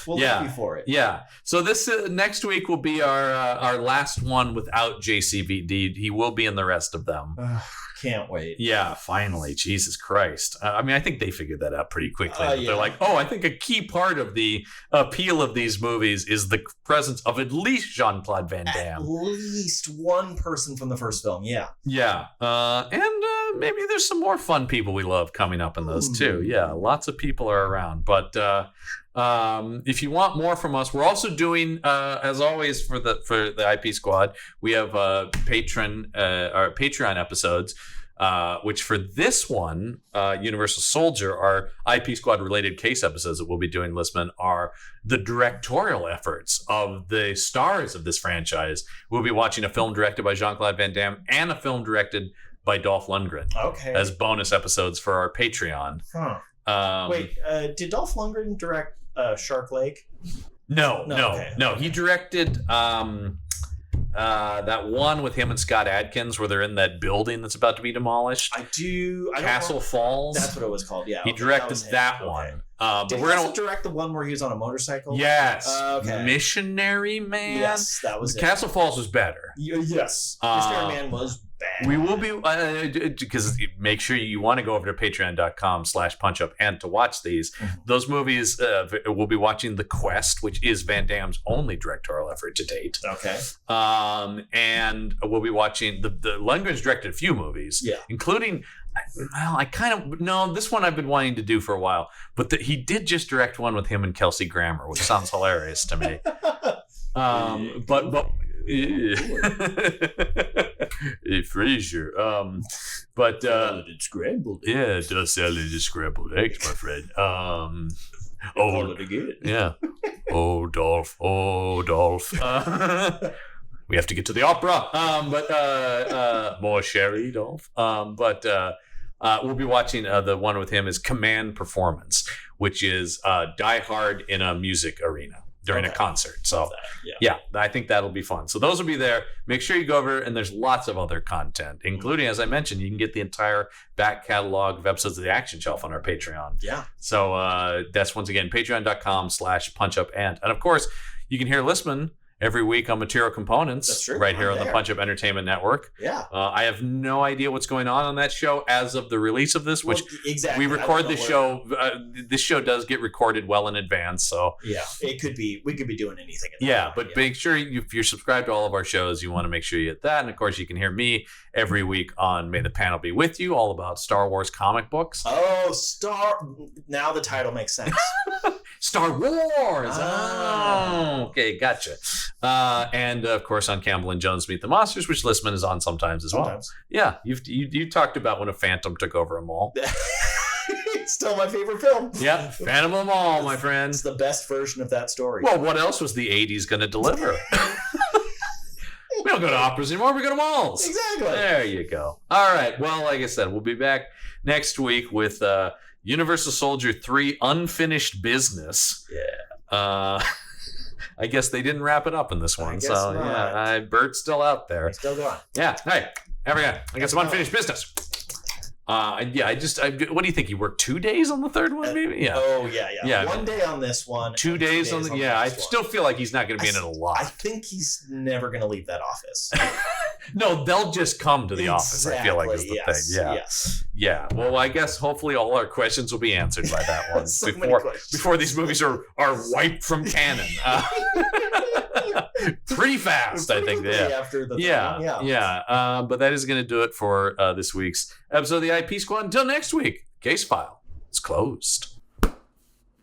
We'll love you for it. Yeah. So this next week will be our last one without JCVD. He will be in the rest of them. Can't wait. Yeah, finally. Jesus Christ. I think they figured that out pretty quickly. They're like, I think a key part of the appeal of these movies is the presence of at least Jean-Claude Van Damme. At least one person from the first film, yeah. Yeah. And maybe there's some more fun people we love coming up in those too. Yeah, lots of people are around. But if you want more from us, we're also doing, as always, for the IP Squad, we have our Patreon episodes, which for this one, Universal Soldier, our IP Squad related case episodes that we'll be doing, Listman, are the directorial efforts of the stars of this franchise. We'll be watching a film directed by Jean-Claude Van Damme and a film directed by Dolph Lundgren as bonus episodes for our Patreon. Wait, did Dolph Lundgren direct Shark Lake? No. He directed that one with him and Scott Adkins where they're in that building that's about to be demolished. Castle Falls. That's what it was called. Yeah, he directed that one. Did he also direct the one where he was on a motorcycle? Yes. Missionary Man. Yes, that was Castle Falls was better. Yes, Missionary Man was bad. We will be, because make sure you want to go over to patreon.com/punchup and to watch these. Mm-hmm. Those movies, we'll be watching The Quest, which is Van Damme's only directorial effort to date. Okay. And we'll be watching, the Lundgren's directed a few movies, including, this one I've been wanting to do for a while, but he did just direct one with him and Kelsey Grammer, which sounds hilarious to me. Frasier. Salad scrambled eggs. Yeah, it does salad and scrambled eggs, my friend. Call it again. Yeah. Oh, Dolph. We have to get to the opera. More sherry, Dolph. We'll be watching the one with him is Command Performance, which is Die Hard in a music arena during a concert. So yeah, I think that'll be fun. So those will be there. Make sure you go over, and there's lots of other content, including, as I mentioned, you can get the entire back catalog of episodes of The Action Shelf on our Patreon. Yeah. So that's once again, patreon.com/punchup and of course, you can hear Listman every week on Material Components. That's true. Right here I'm on the there. Punch Up Entertainment Network. Yeah. I have no idea what's going on that show as of the release of this, which exactly. we record this show. This show does get recorded well in advance, so yeah, it could be. We could be doing anything. But make sure if you're subscribed to all of our shows, you want to make sure you hit that. And of course, you can hear me every week on May the Panel Be With You, all about Star Wars comic books. Oh, now the title makes sense. Star Wars. Ah. Oh, okay, gotcha. And of course on Campbell and Jones Meet the Monsters, which Listman is on sometimes as well. Yeah, you talked about when a phantom took over a mall. It's still my favorite film. Yeah, Phantom of the Mall, my friend. It's the best version of that story. Well, what else was the 80s going to deliver? We don't go to operas anymore. We go to malls. Exactly. There you go. All right. Well, like I said, we'll be back next week with Universal Soldier 3 Unfinished Business. Yeah. I guess they didn't wrap it up in this one. So, not. yeah, Bert's still out there. He's still going. Yeah. Hey, I got some unfinished business. What do you think? You worked 2 days on the third one, maybe? Yeah. Oh, yeah. 1 day on this one. 2 days on the. Yeah, I still feel like he's not going to be in it a lot. I think he's never going to leave that office. No, they'll just come to the office. I feel like is the thing. Yeah. Yes. Yeah. Well, I guess hopefully all our questions will be answered by that one So many questions. before these movies are wiped from canon. Pretty fast, I think. After the But that is going to do it for this week's episode of the IP Squad. Until next week, Case File is closed.